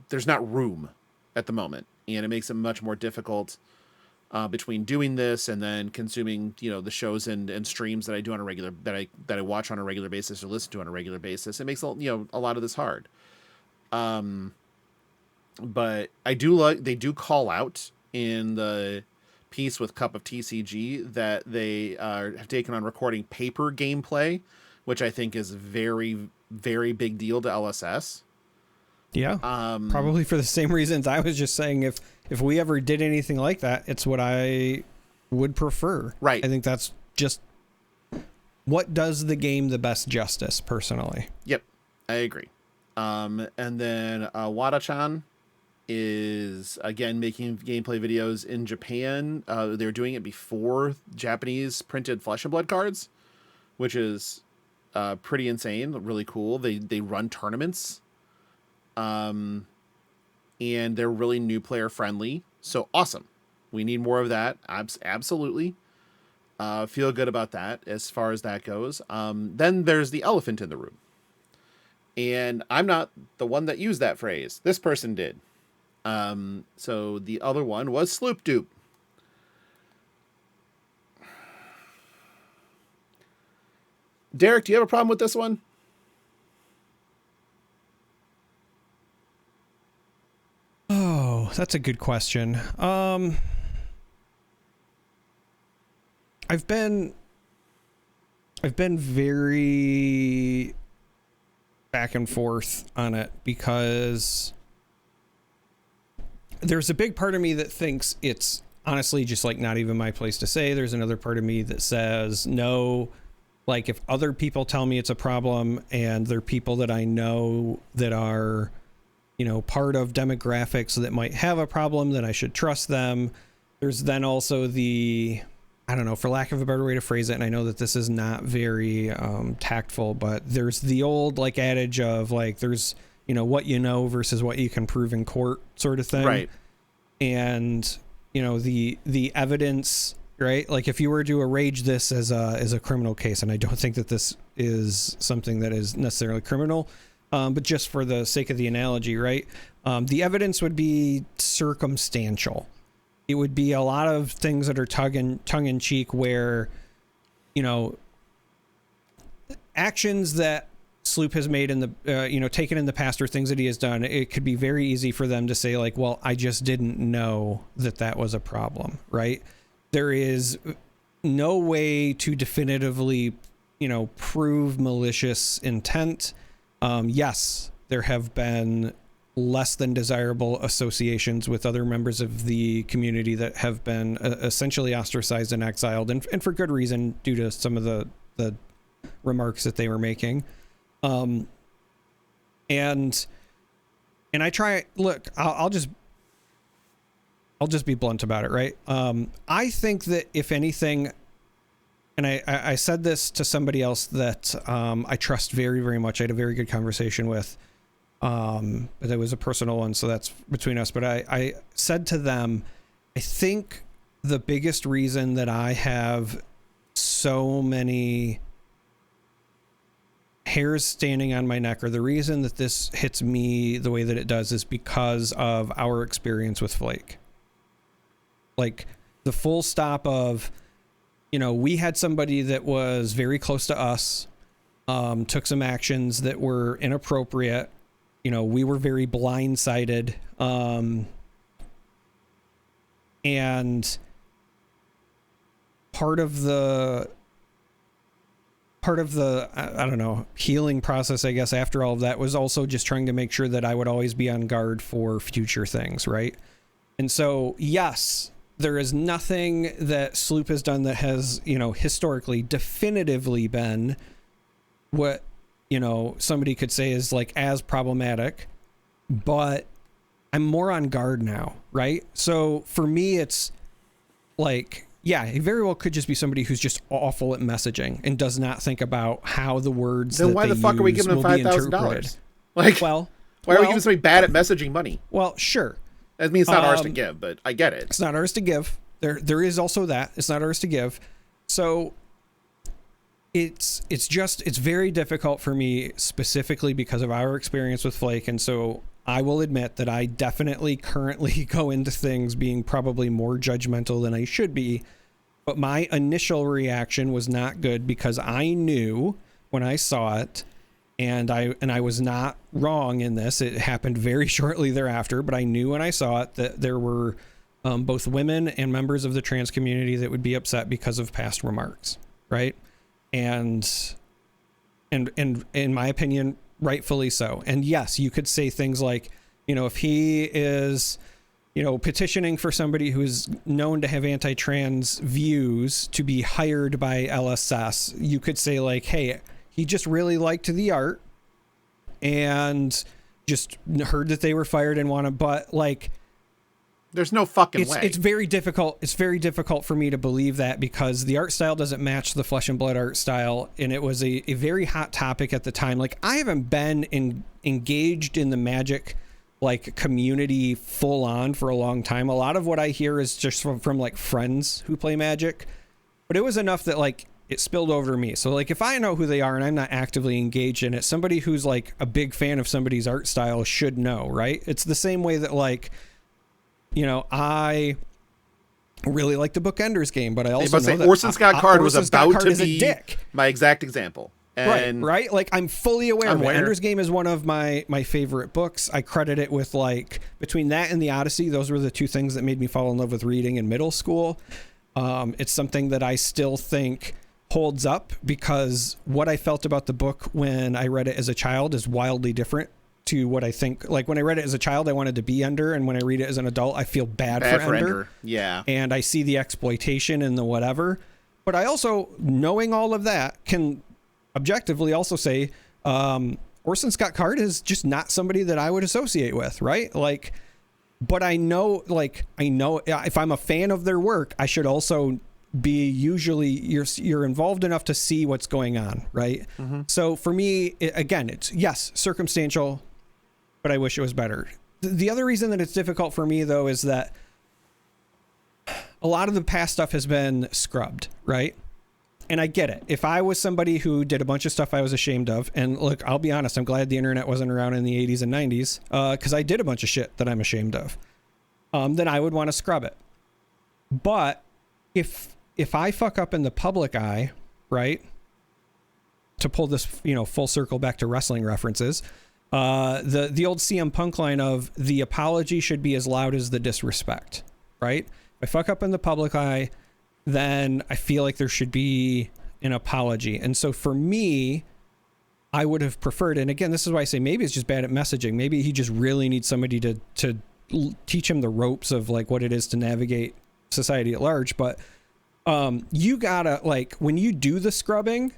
there's not room at the moment, and it makes it much more difficult between doing this and then consuming, you know, the shows and streams that I do on a regular, that I watch on a regular basis or listen to on a regular basis. It makes, you know, a lot of this hard. But I do like, they do call out in the piece with Cup of TCG that they have taken on recording paper gameplay, which I think is very, very big deal to LSS. Yeah. Probably for the same reasons I was just saying, if we ever did anything like that, it's what I would prefer. Right. I think that's just what does the game the best justice, personally. Yep, I agree. And then Wada-chan is, again, making gameplay videos in Japan. They're doing it before Japanese printed Flesh and Blood cards, which is pretty insane, really cool. They run tournaments, and they're really new player friendly. So awesome. We need more of that. Absolutely. Feel good about that as far as that goes. Then there's the elephant in the room. And I'm not the one that used that phrase. This person did. So the other one was Sloop Dupe. Darick, do you have a problem with this one? Oh, that's a good question. I've been very back and forth on it because there's a big part of me that thinks it's honestly just like not even my place to say. There's another part of me that says no. Like if other people tell me it's a problem and they're people that I know that are, you know, part of demographics that might have a problem, that I should trust them. There's then also the, I don't know, for lack of a better way to phrase it, and I know that this is not very tactful, but there's the old like adage of like there's, you know, what you know versus what you can prove in court sort of thing. Right. And, you know, the evidence, right? Like if you were to arrange this as a criminal case, and I don't think that this is something that is necessarily criminal, but just for the sake of the analogy, right? The evidence would be circumstantial. It would be a lot of things that are tongue in cheek where, you know, actions that Sloop has made in the, you know, taken in the past or things that he has done, it could be very easy for them to say like, well, I just didn't know that that was a problem, right? There is no way to definitively, you know, prove malicious intent. Yes, there have been less than desirable associations with other members of the community that have been essentially ostracized and exiled, and for good reason due to some of the remarks that they were making. And I try, look, I'll just be blunt about it, right? I think that if anything, and I said this to somebody else that I trust very, very much. I had a very good conversation with, but it was a personal one, so that's between us. But I said to them, I think the biggest reason that I have so many hairs standing on my neck, or the reason that this hits me the way that it does, is because of our experience with Flake. Like the full stop of, you know, we had somebody that was very close to us, took some actions that were inappropriate. You know, we were very blindsided. And part of the, I don't know, healing process, I guess, after all of that was also just trying to make sure that I would always be on guard for future things, right? And so, yes, there is nothing that Sloop has done that has, you know, historically definitively been what, you know, somebody could say is like as problematic, but I'm more on guard now, right? So for me, it's like, yeah, it very well could just be somebody who's just awful at messaging and does not think about how the words then that why they the fuck are we use giving them will be $5,000? Like, well, why are we giving somebody bad at messaging money? Well, sure. I mean, it's not ours to give, but I get it. It's not ours to give. There is also that. It's not ours to give. So it's very difficult for me specifically because of our experience with Flake. And so I will admit that I definitely currently go into things being probably more judgmental than I should be. But my initial reaction was not good because I knew when I saw it And I was not wrong in this. It happened very shortly thereafter, but I knew when I saw it that there were both women and members of the trans community that would be upset because of past remarks, right? And in my opinion, rightfully so. And yes, you could say things like, if he is, petitioning for somebody who is known to have anti-trans views to be hired by LSS, you could say like, hey, he just really liked the art and just heard that they were fired and wanted, but like, there's no fucking way. It's very difficult. It's very difficult for me to believe that because the art style doesn't match the Flesh and Blood art style. And it was a very hot topic at the time. Like I haven't been engaged in the Magic like community full on for a long time. A lot of what I hear is just from like friends who play Magic, but it was enough that like it spilled over to me. So like if I know who they are and I'm not actively engaged in it, somebody who's like a big fan of somebody's art style should know, right? It's the same way that like, I really like the book Ender's Game, but I also know that Orson Scott Card was about to be a dick. My exact example. And right? Like I'm fully aware of it. Ender's Game is one of my favorite books. I credit it with like between that and the Odyssey, those were the two things that made me fall in love with reading in middle school. It's something that I still think holds up because what I felt about the book when I read it as a child is wildly different to what I think. Like when I read it as a child, I wanted to be Ender, and when I read it as an adult, I feel bad for Ender. Yeah. And I see the exploitation and the whatever. But I also, knowing all of that, can objectively also say Orson Scott Card is just not somebody that I would associate with, right? Like, but I know if I'm a fan of their work, I should also be you're involved enough to see what's going on, right? Mm-hmm. So for me, it's yes, circumstantial, but I wish it was better. The other reason that it's difficult for me though is that a lot of the past stuff has been scrubbed, right? And I get it. If I was somebody who did a bunch of stuff I was ashamed of, and look, I'll be honest, I'm glad the internet wasn't around in the 80s and 90s, because I did a bunch of shit that I'm ashamed of, then I would want to scrub it. But if I fuck up in the public eye, right, to pull this, full circle back to wrestling references, the old CM Punk line of the apology should be as loud as the disrespect, right? If I fuck up in the public eye, then I feel like there should be an apology. And so for me, I would have preferred, and again, this is why I say maybe it's just bad at messaging. Maybe he just really needs somebody to teach him the ropes of like what it is to navigate society at large. But you gotta, like, when you do the scrubbing,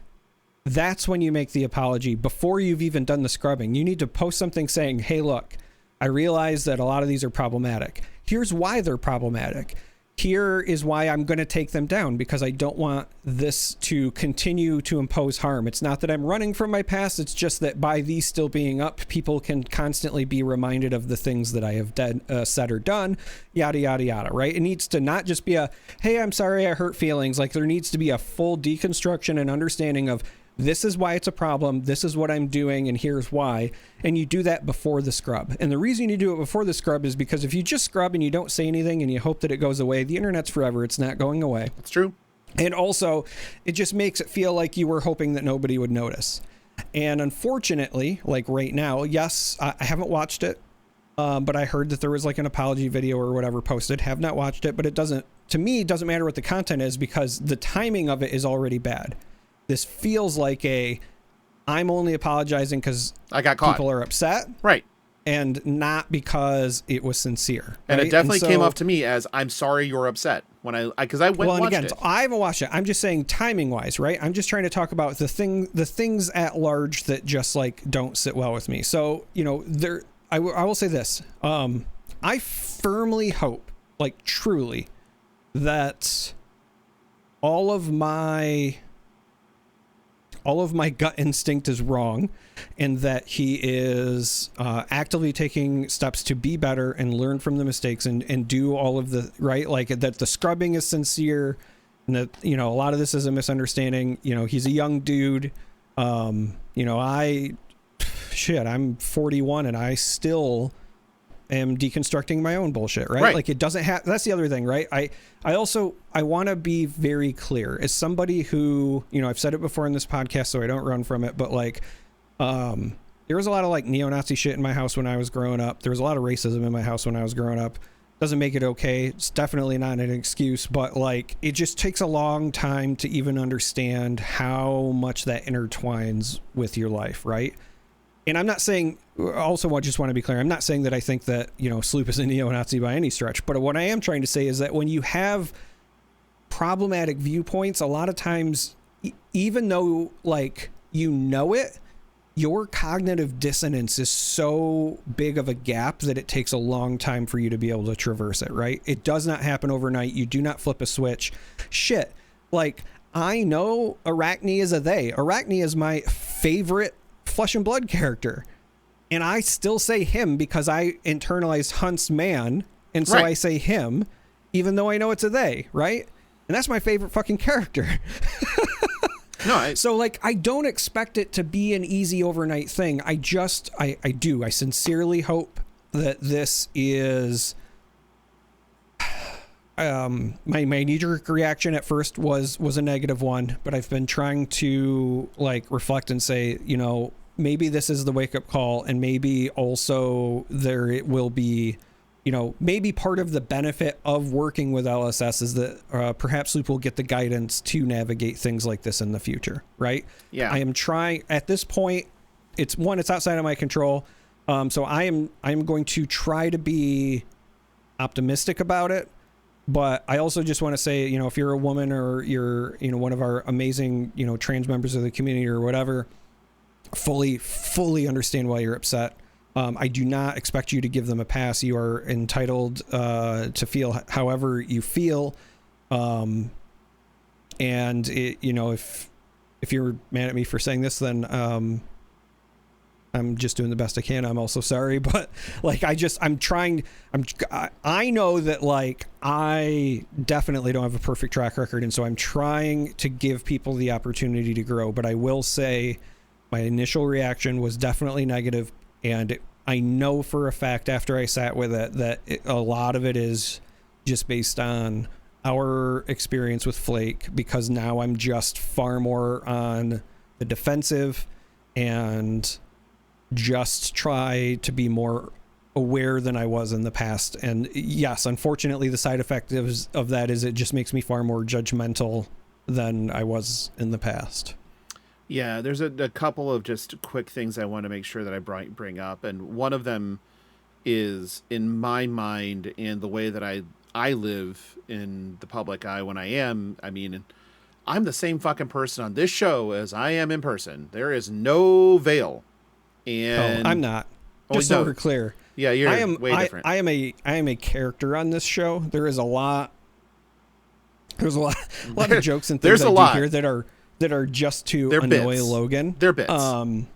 that's when you make the apology. Before you've even done the scrubbing, you need to post something saying, hey, look, I realize that a lot of these are problematic. Here's why they're problematic. Here is why I'm going to take them down, because I don't want this to continue to impose harm. It's not that I'm running from my past. It's just that by these still being up, people can constantly be reminded of the things that I have said or done, yada, yada, yada, right? It needs to not just be a, hey, I'm sorry, I hurt feelings. Like there needs to be a full deconstruction and understanding of this is why it's a problem. This is what I'm doing. And here's why. And you do that before the scrub. And the reason you do it before the scrub is because if you just scrub and you don't say anything and you hope that it goes away, the internet's forever. It's not going away. It's true. And also it just makes it feel like you were hoping that nobody would notice. And unfortunately, like right now, yes, I haven't watched it. But I heard that there was like an apology video or whatever posted. Have not watched it, but it doesn't matter what the content is because the timing of it is already bad. This feels like I'm only apologizing because I got caught. People are upset. Right. And not because it was sincere. And right? it definitely came off to me as I'm sorry you're upset because I went and watched it. I haven't watched it. I'm just saying timing wise, right? I'm just trying to talk about the things at large that just like don't sit well with me. So, I will say this. I firmly hope, like truly, that all of my gut instinct is wrong and that he is actively taking steps to be better and learn from the mistakes and do all of the right, like that the scrubbing is sincere and that, a lot of this is a misunderstanding. He's a young dude. I'm 41 and I still am deconstructing my own bullshit, right? Like it doesn't have, that's the other thing, right? I want to be very clear as somebody who, I've said it before in this podcast, so I don't run from it, but like There was a lot of like neo-Nazi shit in my house when I was growing up. There was a lot of racism in my house when I was growing up. Doesn't make it okay. It's definitely not an excuse, but like it just takes a long time to even understand how much that intertwines with your life, right? And I'm not saying, also I just want to be clear, I'm not saying that I think that, you know, Sloop is a neo-Nazi by any stretch, but what I am trying to say is that when you have problematic viewpoints, a lot of times, even though like you know it, your cognitive dissonance is so big of a gap that it takes a long time for you to be able to traverse it, right? It does not happen overnight. You do not flip a switch. Shit. Like, I know Arachne is a they. Arachne is my favorite Flesh and Blood character. And I still say him because I internalized Hunt's man. And so I say him, even though I know it's a they, right? And that's my favorite fucking character. So like, I don't expect it to be an easy overnight thing. I sincerely hope that this is, my knee-jerk reaction at first was a negative one, but I've been trying to like reflect and say, you know, maybe this is the wake-up call, and maybe also it will be, you know, maybe part of the benefit of working with LSS is that perhaps Sloop will get the guidance to navigate things like this in the future, right? Yeah. I am trying at this point. It's outside of my control. So I'm going to try to be optimistic about it. But I also just want to say, you know, if you're a woman or you're, you know, one of our amazing, you know, trans members of the community or whatever, fully understand why you're upset. I do not expect you to give them a pass. You are entitled to feel however you feel. And it, you know, if you're mad at me for saying this, then I'm just doing the best I can. I'm also sorry, but like, I know that like, I definitely don't have a perfect track record. And so I'm trying to give people the opportunity to grow, but I will say my initial reaction was definitely negative. And I know for a fact after I sat with it that a lot of it is just based on our experience with Flake, because now I'm just far more on the defensive and just try to be more aware than I was in the past. And yes, unfortunately, the side effect of that is it just makes me far more judgmental than I was in the past. Yeah, there's a couple of just quick things I want to make sure that I bring up. And one of them is, in my mind and the way that I live in the public eye when I mean, I'm the same fucking person on this show as I am in person. There is no veil. And I'm not. Just so we're clear. Yeah, you're way different. I am a character on this show. There's a lot of jokes and things I do here that are just to annoy Logan. They're bits. But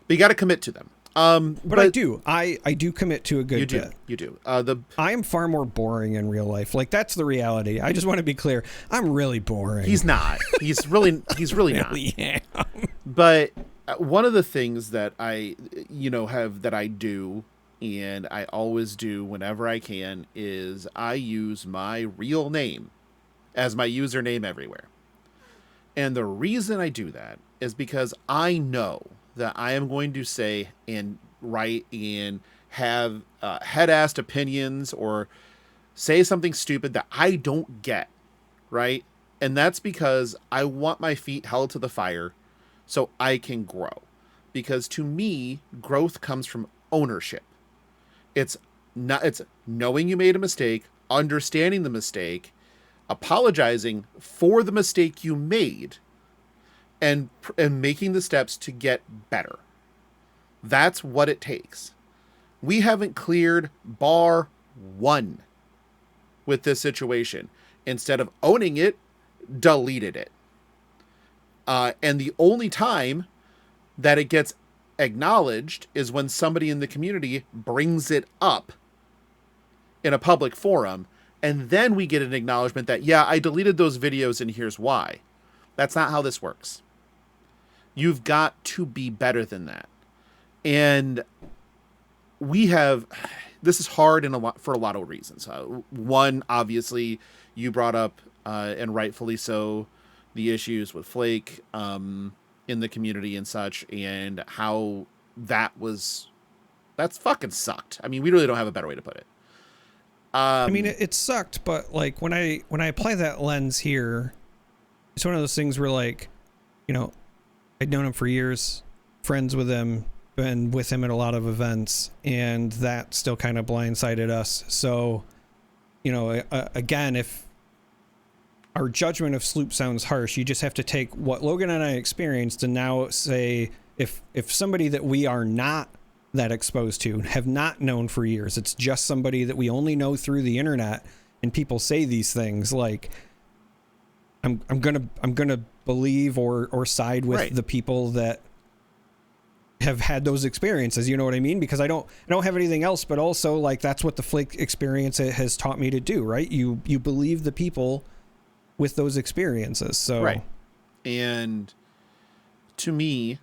you got to commit to them. But I do commit to a good bit. You do. I am far more boring in real life. Like, that's the reality. I just want to be clear. I'm really boring. He's not. He's really not. Yeah. But one of the things that I do, and I always do whenever I can, is I use my real name as my username everywhere. And the reason I do that is because I know that I am going to say and write and have head-assed opinions or say something stupid that I don't get, right? And that's because I want my feet held to the fire so I can grow. Because to me, growth comes from ownership. It's knowing you made a mistake, understanding the mistake, apologizing for the mistake you made, and making the steps to get better. That's what it takes. We haven't cleared bar one with this situation. Instead of owning it, deleted it. And the only time that it gets acknowledged is when somebody in the community brings it up in a public forum. And then we get an acknowledgement that, yeah, I deleted those videos and here's why. That's not how this works. You've got to be better than that. And this is hard for a lot of reasons. One, obviously, you brought up, and rightfully so, the issues with Flake, in in the community and such, and how that's fucking sucked. I mean, we really don't have a better way to put it. I mean, it sucked, but like when I apply that lens here, it's one of those things where, like, you know, I'd known him for years, friends with him, been with him at a lot of events, and that still kind of blindsided us. So, you know, again, if our judgment of Sloop sounds harsh, you just have to take what Logan and I experienced and now say, if somebody that we are not that exposed to, have not known for years, it's just somebody that we only know through the internet, and people say these things, like, I'm gonna believe or side with the people that have had those experiences, you know what I mean? Because I don't have anything else, but also, like, that's what the Flake experience has taught me to do, right? You believe the people with those experiences. So right. And to me,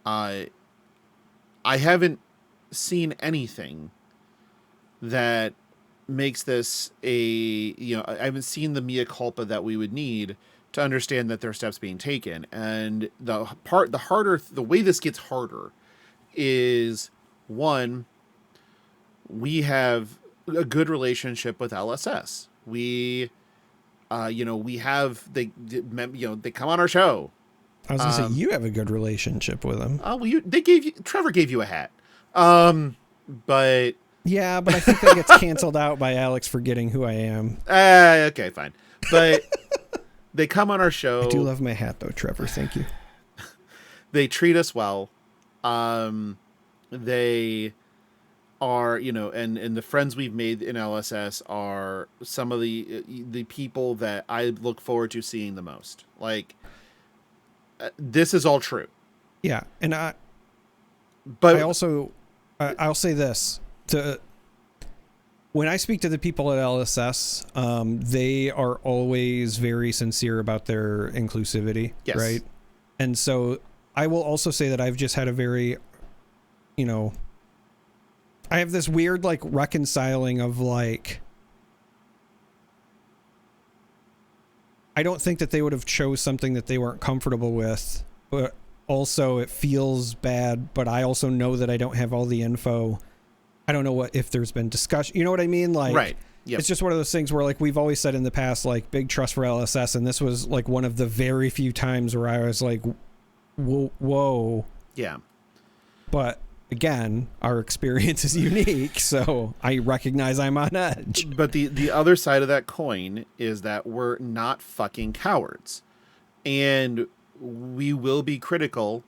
I haven't seen anything that makes this I haven't seen the mea culpa that we would need to understand that there are steps being taken. And the way this gets harder is, one, we have a good relationship with LSS. We they come on our show. I was gonna say, you have a good relationship with them. Oh, well, Trevor gave you a hat. But yeah, but I think that gets canceled out by Alex forgetting who I am. Okay, fine. But they come on our show. I do love my hat, though, Trevor. Thank you. They treat us well. They are, and the friends we've made in LSS are some of the people that I look forward to seeing the most. Like, this is all true. Yeah, and I also I'll say this, when I speak to the people at LSS, they are always very sincere about their inclusivity. Yes. Right. And so I will also say that I've just had a very, I have this weird, like, reconciling of, like, I don't think that they would have chose something that they weren't comfortable with, but also it feels bad, but I also know that I don't have all the info. I don't know if there's been discussion, you know what I mean? Like, right. Yep. It's just one of those things where, like, we've always said in the past, like, big trust for LSS. And this was, like, one of the very few times where I was like, whoa. Yeah. But again, our experience is unique, so I recognize I'm on edge. But the other side of that coin is that we're not fucking cowards. And we will be critical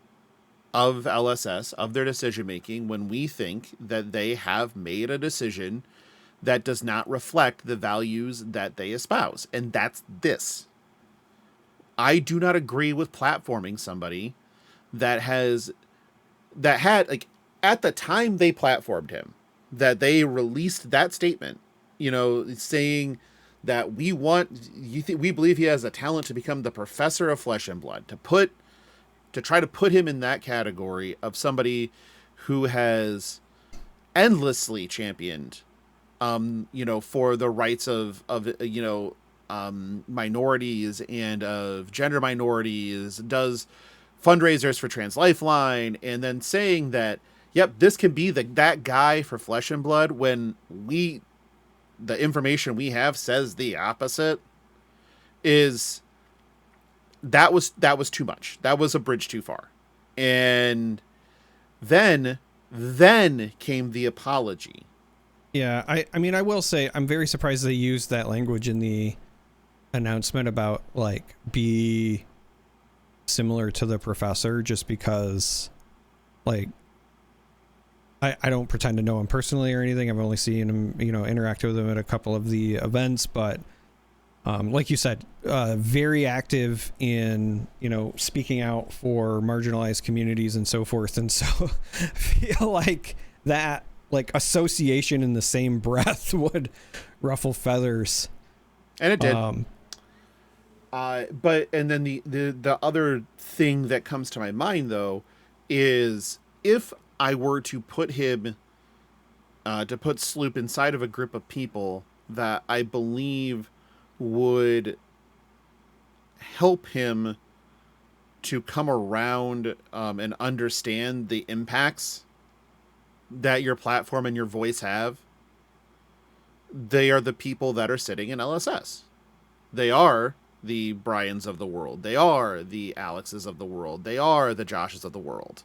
of LSS, of their decision making, when we think that they have made a decision that does not reflect the values that they espouse. And that's this. I do not agree with platforming somebody that had, like, at the time they platformed him, that they released that statement, saying that we believe he has a talent to become the professor of flesh and blood, to try to put him in that category of somebody who has endlessly championed, for the rights of minorities and of gender minorities, does fundraisers for Trans Lifeline, and then saying that, yep, this can be that guy for Flesh and Blood, when the information we have says the opposite, that was too much. That was a bridge too far. And then came the apology. Yeah, I mean, I will say I'm very surprised they used that language in the announcement about, like, be similar to the professor, just because, like, I don't pretend to know him personally or anything. I've only seen him, interact with him at a couple of the events, but like you said, very active in, speaking out for marginalized communities and so forth. And so I feel like that, like, association in the same breath would ruffle feathers. And it did. But then the other thing that comes to my mind, though, is if I were to put him, to put Sloop inside of a group of people that I believe would help him to come around and understand the impacts that your platform and your voice have, they are the people that are sitting in LSS. They are the Bryans of the world. They are the Alexes of the world. They are the Joshes of the world.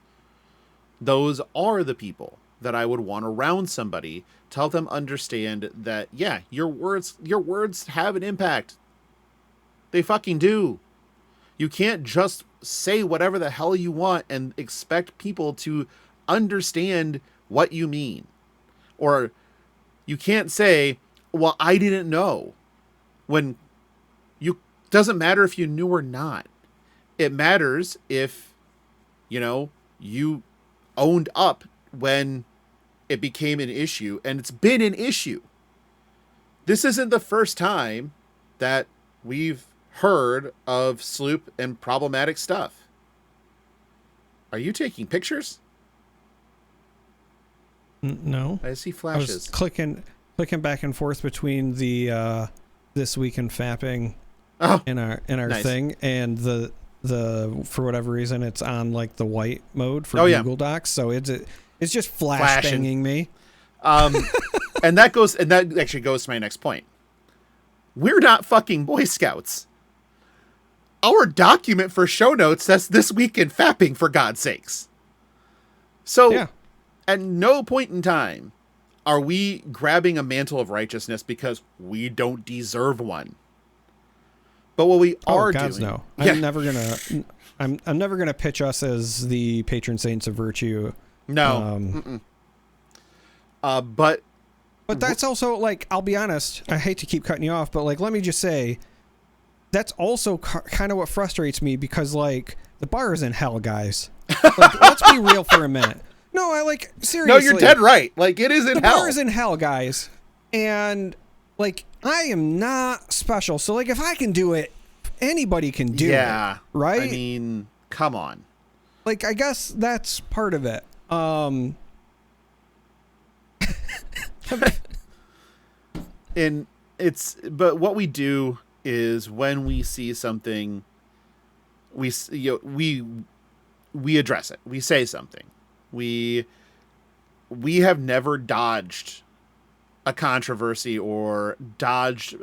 Those are the people that I would want around somebody to help them understand that, yeah, your words have an impact. They fucking do. You can't just say whatever the hell you want and expect people to understand what you mean. Or you can't say, well, I didn't know, when you doesn't matter if you knew or not. It matters if, you owned up when it became an issue, and it's been an issue. This isn't the first time that we've heard of Sloop and problematic stuff. Are you taking pictures? No. I see flashes. I was clicking back and forth between the This Week in Fapping in our nice. Thing, and the for whatever reason it's on like the white mode for Google Docs, so it's just flash banging me. And that actually goes to my next point. We're not fucking Boy Scouts. Our document for show notes says This Week in Fapping, for God's sakes. So at no point in time are we grabbing a mantle of righteousness because we don't deserve one. But what we are doing, no. I'm never gonna pitch us as the patron saints of virtue. No. But that's also, like, I'll be honest, I hate to keep cutting you off, but like, let me just say, that's also kind of what frustrates me, because like, the bar is in hell, guys. Like, let's be real for a minute. No, seriously. No, you're dead right. Like, it is in hell. The bar is in hell, guys. And like, I am not special. So like, if I can do it, anybody can do it. Right? I mean, come on. Like, I guess that's part of it. But what we do is, when we see something, we address it. We say something. We have never dodged a controversy or dodged,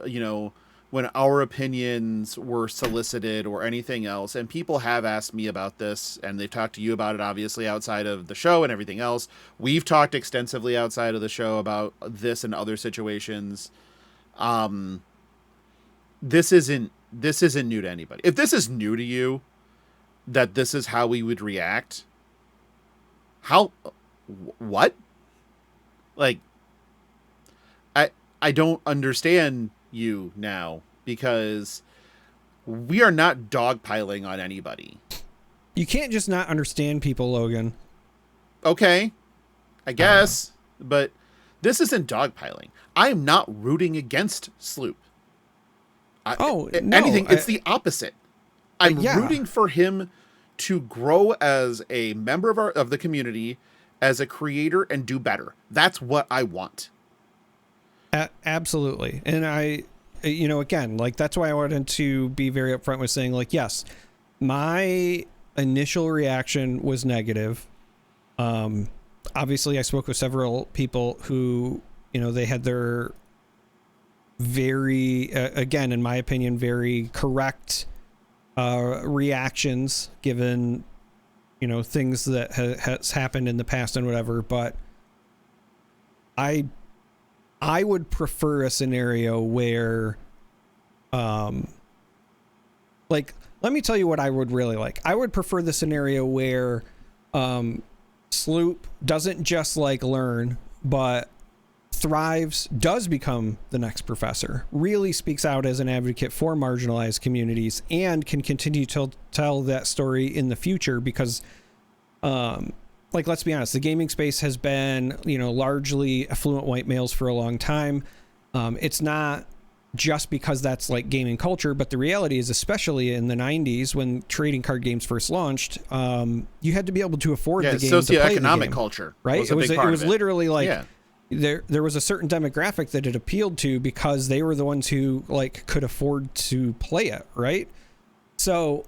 when our opinions were solicited or anything else. And people have asked me about this, and they've talked to you about it, obviously, outside of the show and everything else. We've talked extensively outside of the show about this and other situations. This isn't new to anybody. If this is new to you, that this is how we would react, what? Like, I don't understand you now, because we are not dogpiling on anybody. You can't just not understand people, Logan. Okay, I guess, but this isn't dogpiling. I am not rooting against Sloop. Anything. It's the opposite. I'm rooting for him to grow as a member of the community, as a creator, and do better. That's what I want. Absolutely. And again, like, that's why I wanted to be very upfront with saying, like, yes, my initial reaction was negative. Obviously I spoke with several people who, they had their very, again, in my opinion, very correct reactions, given, things that has happened in the past and whatever. But I would prefer a scenario where, like, let me tell you what I would really like. I would prefer the scenario where Sloop doesn't just like learn, but thrives, does become the next professor, really speaks out as an advocate for marginalized communities, and can continue to tell that story in the future, because like, let's be honest, the gaming space has been, largely affluent white males for a long time. It's not just because that's like gaming culture, but the reality is, especially in the 90s when trading card games first launched, you had to be able to afford the game to play the game, culture, right? It was literally like, there was a certain demographic that it appealed to, because they were the ones who like could afford to play it, right? So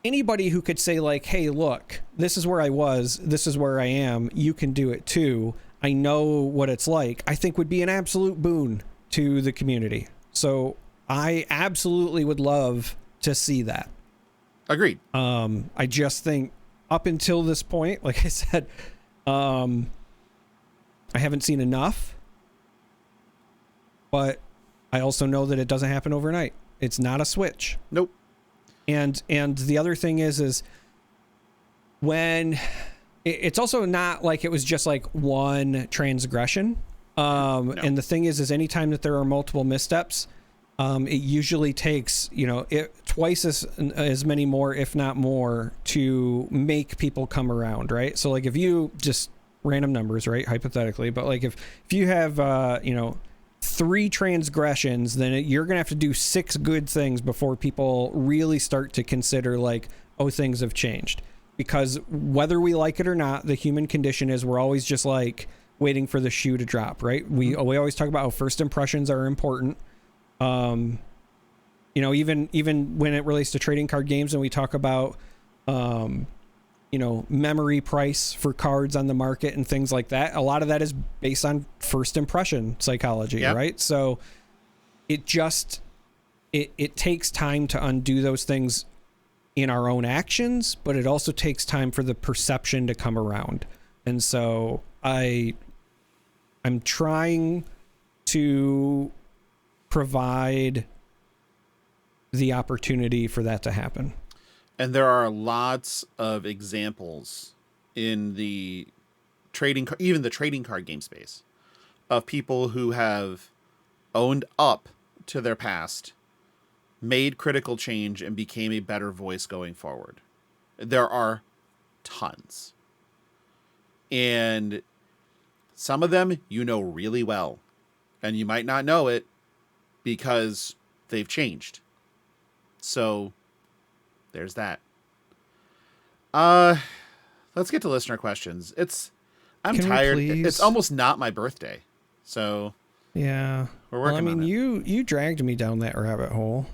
anybody who could say like, hey, look, this is where I was, this is where I am, you can do it too, I know what it's like, I think would be an absolute boon to the community. So I absolutely would love to see that. Agreed. I just think up until this point, like I said, I haven't seen enough, but I also know that it doesn't happen overnight. It's not a switch. Nope. And the other thing is when it's also not like it was just like one transgression. No. And the thing is anytime that there are multiple missteps, it usually takes, twice as many more, if not more, to make people come around, right? So like if you just random numbers, right, hypothetically, but like if you have 3 transgressions, then you're gonna have to do 6 good things before people really start to consider like, oh, things have changed. Because whether we like it or not, the human condition is we're always just like waiting for the shoe to drop, right? We always talk about how first impressions are important. Even when it relates to trading card games and we talk about, memory price for cards on the market and things like that, a lot of that is based on first impression psychology, yep. Right? So it takes time to undo those things in our own actions, but it also takes time for the perception to come around. And so I'm trying to provide the opportunity for that to happen. And there are lots of examples in the even the trading card game space of people who have owned up to their past, made critical change, and became a better voice going forward. There are tons. And some of them really well. And you might not know it because they've changed. So there's that. Let's get to listener questions. I'm tired. It's almost not my birthday. So yeah, we're working on it. You dragged me down that rabbit hole.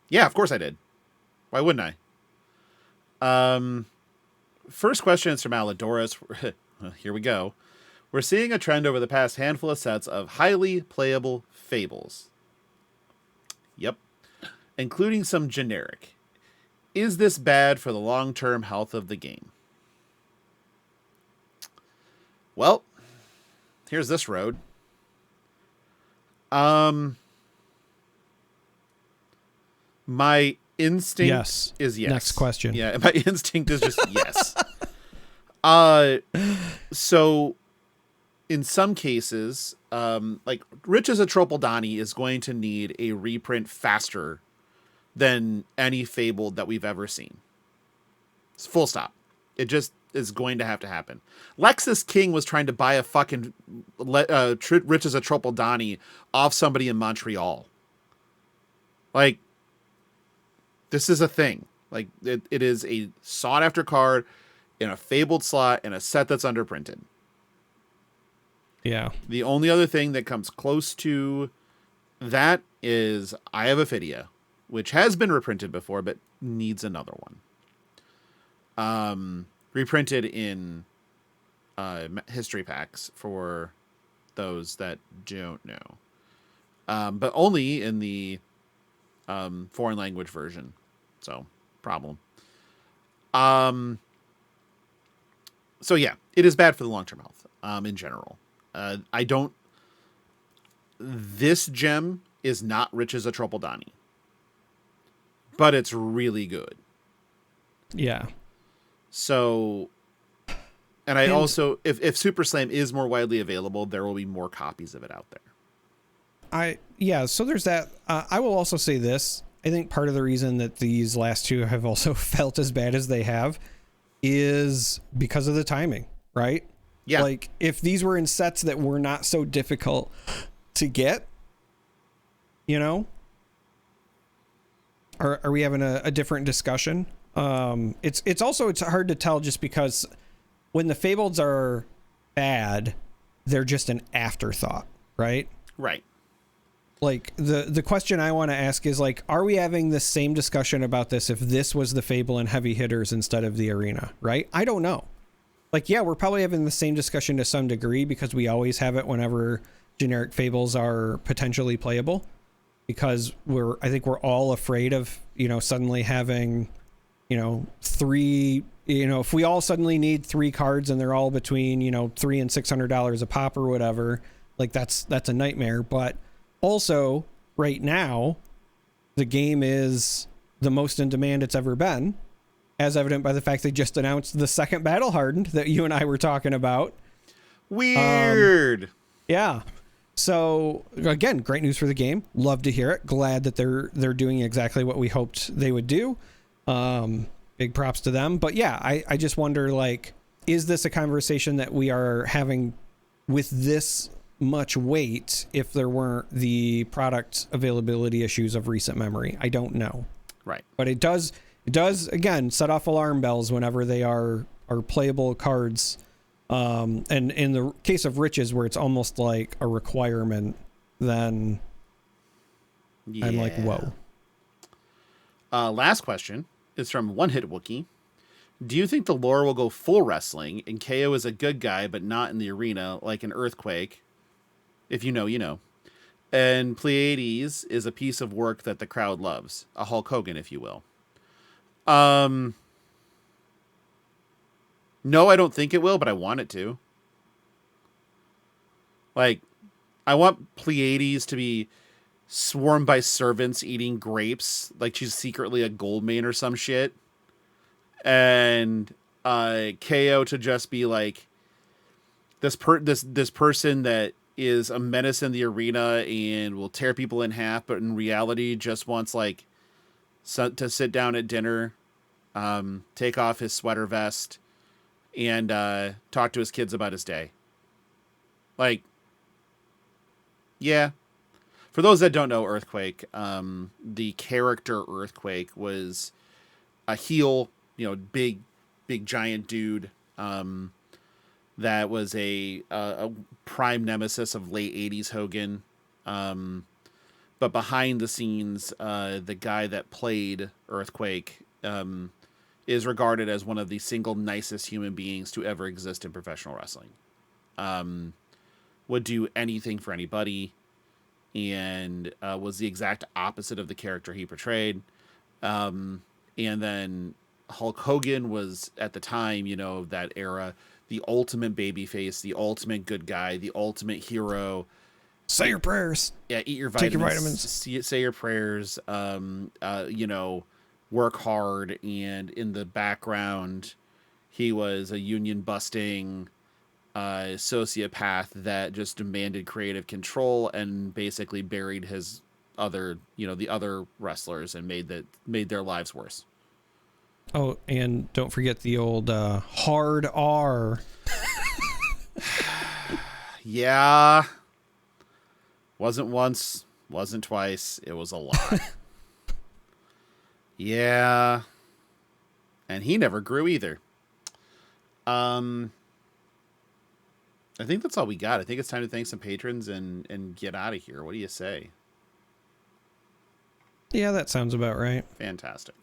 Yeah, of course I did. Why wouldn't I? First question is from Aladoris. Here we go. We're seeing a trend over the past handful of sets of highly playable fables. Yep. Including some generic. Is this bad for the long-term health of the game? Well, here's this road. My instinct is yes. Next question. Yeah, my instinct is just yes. So in some cases, like Riches of Tropeldani is going to need a reprint faster than any Fabled that we've ever seen. It's full stop. It just is going to have to happen. Lexus King was trying to buy a fucking Riches of Tropeldani off somebody in Montreal. Like, this is a thing. Like, it is a sought after card in a Fabled slot in a set that's underprinted. Yeah. The only other thing that comes close to that is Eye of Ophidia, which has been reprinted before, but needs another one. Reprinted in history packs for those that don't know. But only in the foreign language version. So, problem. So yeah, it is bad for the long-term health, in general. This gem is not Riches of Tropeldani, but it's really good. Yeah. So, and also, if Super Slam is more widely available, there will be more copies of it out there. So there's that. I will also say this. I think part of the reason that these last two have also felt as bad as they have is because of the timing, right? Yeah. Like, if these were in sets that were not so difficult to get, are we having a different discussion? It's hard to tell just because when the Fableds are bad, they're just an afterthought, right? Right. Like the question I want to ask is like, are we having the same discussion about this if this was the Fable and Heavy Hitters instead of the Arena, right? I don't know. Like, yeah, we're probably having the same discussion to some degree because we always have it whenever generic Fables are potentially playable, because I think we're all afraid of, suddenly having, three, if we all suddenly need 3 cards and they're all between, $300 and $600 a pop or whatever, like that's a nightmare. But also right now, the game is the most in demand it's ever been, as evident by the fact they just announced the second Battle Hardened that you and I were talking about. Weird. Yeah. So again, great news for the game. Love to hear it. Glad that they're doing exactly what we hoped they would do. Big props to them. But yeah, I just wonder, like, is this a conversation that we are having with this much weight if there weren't the product availability issues of recent memory? I don't know. Right. But it does again set off alarm bells whenever they are playable cards. And in the case of Riches, where it's almost like a requirement, then I'm like, whoa. Last question is from One Hit Wookie. Do you think the lore will go full wrestling and KO is a good guy but not in the arena, like an Earthquake? If you know, you know. And Pleiades is a piece of work that the crowd loves. A Hulk Hogan, if you will. No, I don't think it will, but I want it to. Like, I want Pleiades to be swarmed by servants eating grapes, like she's secretly a gold main or some shit. And KO to just be like this person that is a menace in the arena and will tear people in half, but in reality just wants like to sit down at dinner, take off his sweater vest, and talk to his kids about his day. Like, yeah. For those that don't know Earthquake, the character Earthquake was a heel, big giant dude, that was a prime nemesis of late 80s Hogan. But behind the scenes, the guy that played Earthquake is regarded as one of the single nicest human beings to ever exist in professional wrestling. Would do anything for anybody, and was the exact opposite of the character he portrayed. And then Hulk Hogan was, at the time, that era, the ultimate babyface, the ultimate good guy, the ultimate hero. Say your prayers. Yeah, eat your vitamins. Take your vitamins. Say your prayers. Work hard. And in the background, he was a union-busting sociopath that just demanded creative control and basically buried his the other wrestlers and made their lives worse. Oh, and don't forget the old hard R. Yeah. Wasn't once, wasn't twice. It was a lot. Yeah. And he never grew either. I think that's all we got. I think it's time to thank some patrons and get out of here. What do you say? Yeah, that sounds about right. Fantastic.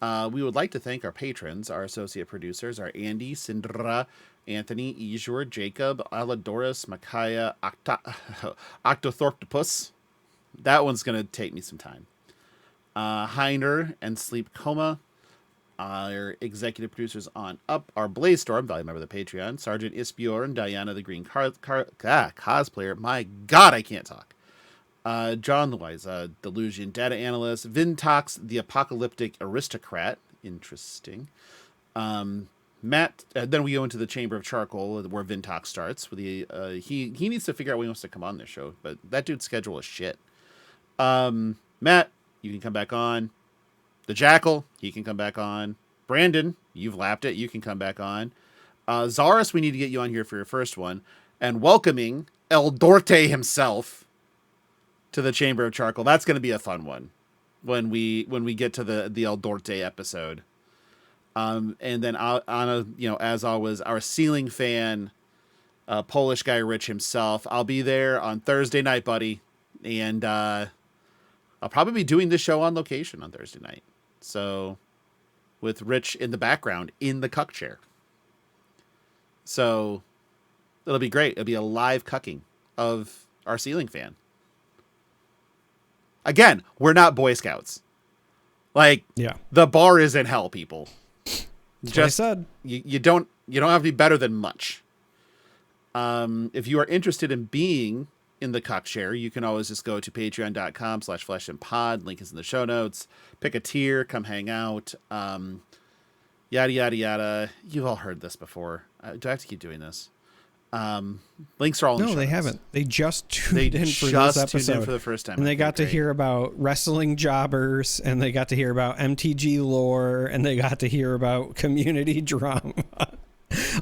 We would like to thank our patrons, our associate producers, our Andy, Sindra, Anthony, Ejur, Jacob, Aladoris, Micaiah, Octothorptopus. That one's going to take me some time. Heiner and Sleep Coma. Our executive producers on up. Our Blaze Storm, value member of the Patreon. Sergeant Isbjorn, Diana the Green Cosplayer. My God, I can't talk. John Louisa, Delusion Data Analyst. Vintox, the Apocalyptic Aristocrat. Interesting. Matt, then we go into the Chamber of Charcoal, where Vintox starts. With the he needs to figure out when he wants to come on this show, but that dude's schedule is shit. Matt, you can come back on. The Jackal, he can come back on. Brandon, you've lapped it. You can come back on. Zaris, we need to get you on here for your first one. And welcoming El Dorte himself to the Chamber of Charcoal. That's going to be a fun one when we get to the El Dorte episode. And then Anna, as always, our ceiling fan, Polish guy Rich himself. I'll be there on Thursday night, buddy. And I'll probably be doing this show on location on Thursday night. So with Rich in the background in the cuck chair. So it'll be great. It'll be a live cucking of our ceiling fan. Again, we're not Boy Scouts. Like, the bar is in hell, people. That's what I said. You don't have to be better than much. If you are interested in being in the cuck chair, you can always just go to patreon.com/fleshandpod. Link is in the show notes. Pick a tier, come hang out. Yada, yada, yada. You've all heard this before. Do I have to keep doing this? Links are all in the show they notes. haven't. They just tuned in for this episode. Tuned in for the first time. And they got to hear about wrestling jobbers, and they got to hear about MTG lore, and they got to hear about community drama.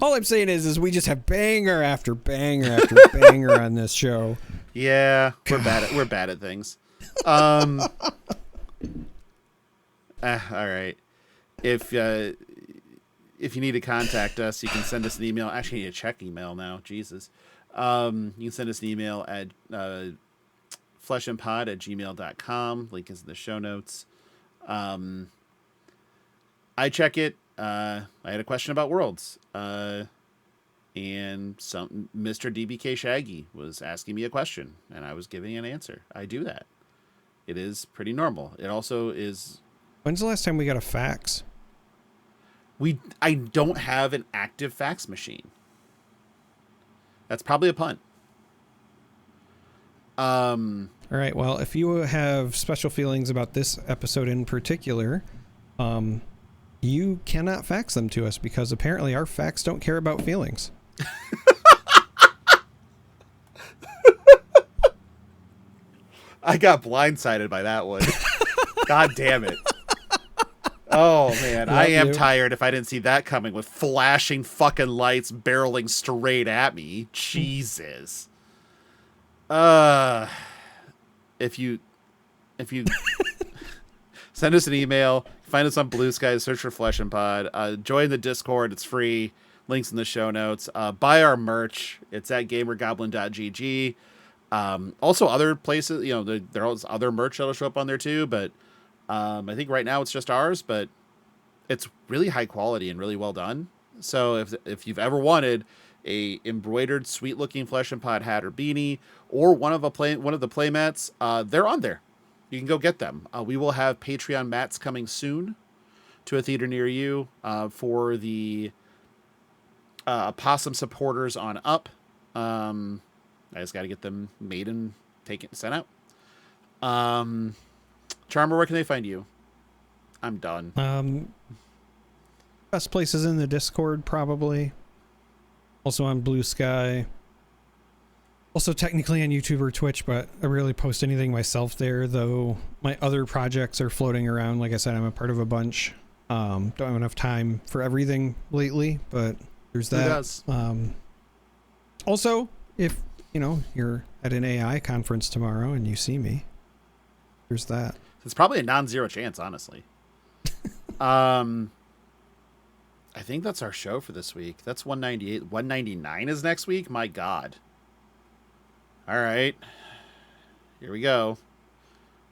All I'm saying is we just have banger after banger after banger on this show. Yeah, we're bad at things. All right. If you need to contact us, you can send us an email. Actually, you need to check email now. Jesus. You can send us an email at fleshandpod@gmail.com. Link is in the show notes. I check it. I had a question about Worlds. And Mr. DBK Shaggy was asking me a question, and I was giving an answer. I do that. It is pretty normal. It also is... When's the last time we got a fax? I don't have an active fax machine. That's probably a punt. All right. Well, if you have special feelings about this episode in particular, you cannot fax them to us because apparently our fax don't care about feelings. I got blindsided by that one. God damn it. Oh, man. I am tired if I didn't see that coming with flashing fucking lights barreling straight at me. Jesus. If you send us an email, find us on BlueSky, search for Flesh and Pod. Join the Discord. It's free. Links in the show notes. Buy our merch. It's at gamergoblin.gg. Also other places, there's other merch that'll show up on there too, but I think right now it's just ours, but it's really high quality and really well done. So if you've ever wanted a embroidered, sweet looking Flesh and Pod hat or beanie, or one of the play mats, they're on there. You can go get them. We will have Patreon mats coming soon to a theater near you for the Possum supporters on up. I just got to get them made and sent out. Charmer, where can they find you? I'm done. Best places in the Discord, probably. Also on BlueSky. Also technically on YouTube or Twitch, but I rarely post anything myself there, though my other projects are floating around. Like I said, I'm a part of a bunch. Don't have enough time for everything lately, but there's that. Who does? Also, if you're at an AI conference tomorrow and you see me, there's that. It's probably a non-zero chance, honestly. I think that's our show for this week. That's 198. 199 is next week? My God. All right. Here we go.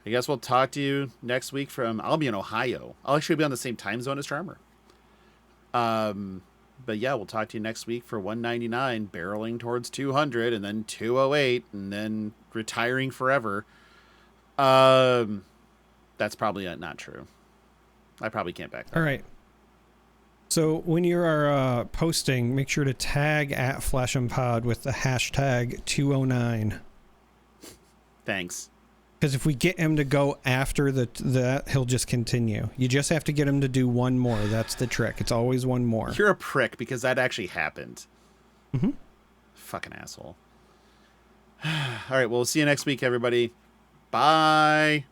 I guess we'll talk to you next week I'll be in Ohio. I'll actually be on the same time zone as Charmer. But yeah, we'll talk to you next week for 199, barreling towards 200, and then 208, and then retiring forever. That's probably not true. I probably can't back that. All right. So when you are posting, make sure to tag at Flesh and Pod with the hashtag 209. Thanks. Because if we get him to go after that, he'll just continue. You just have to get him to do one more. That's the trick. It's always one more. You're a prick because that actually happened. Mm-hmm. Fucking asshole. All right. Well, we'll see you next week, everybody. Bye.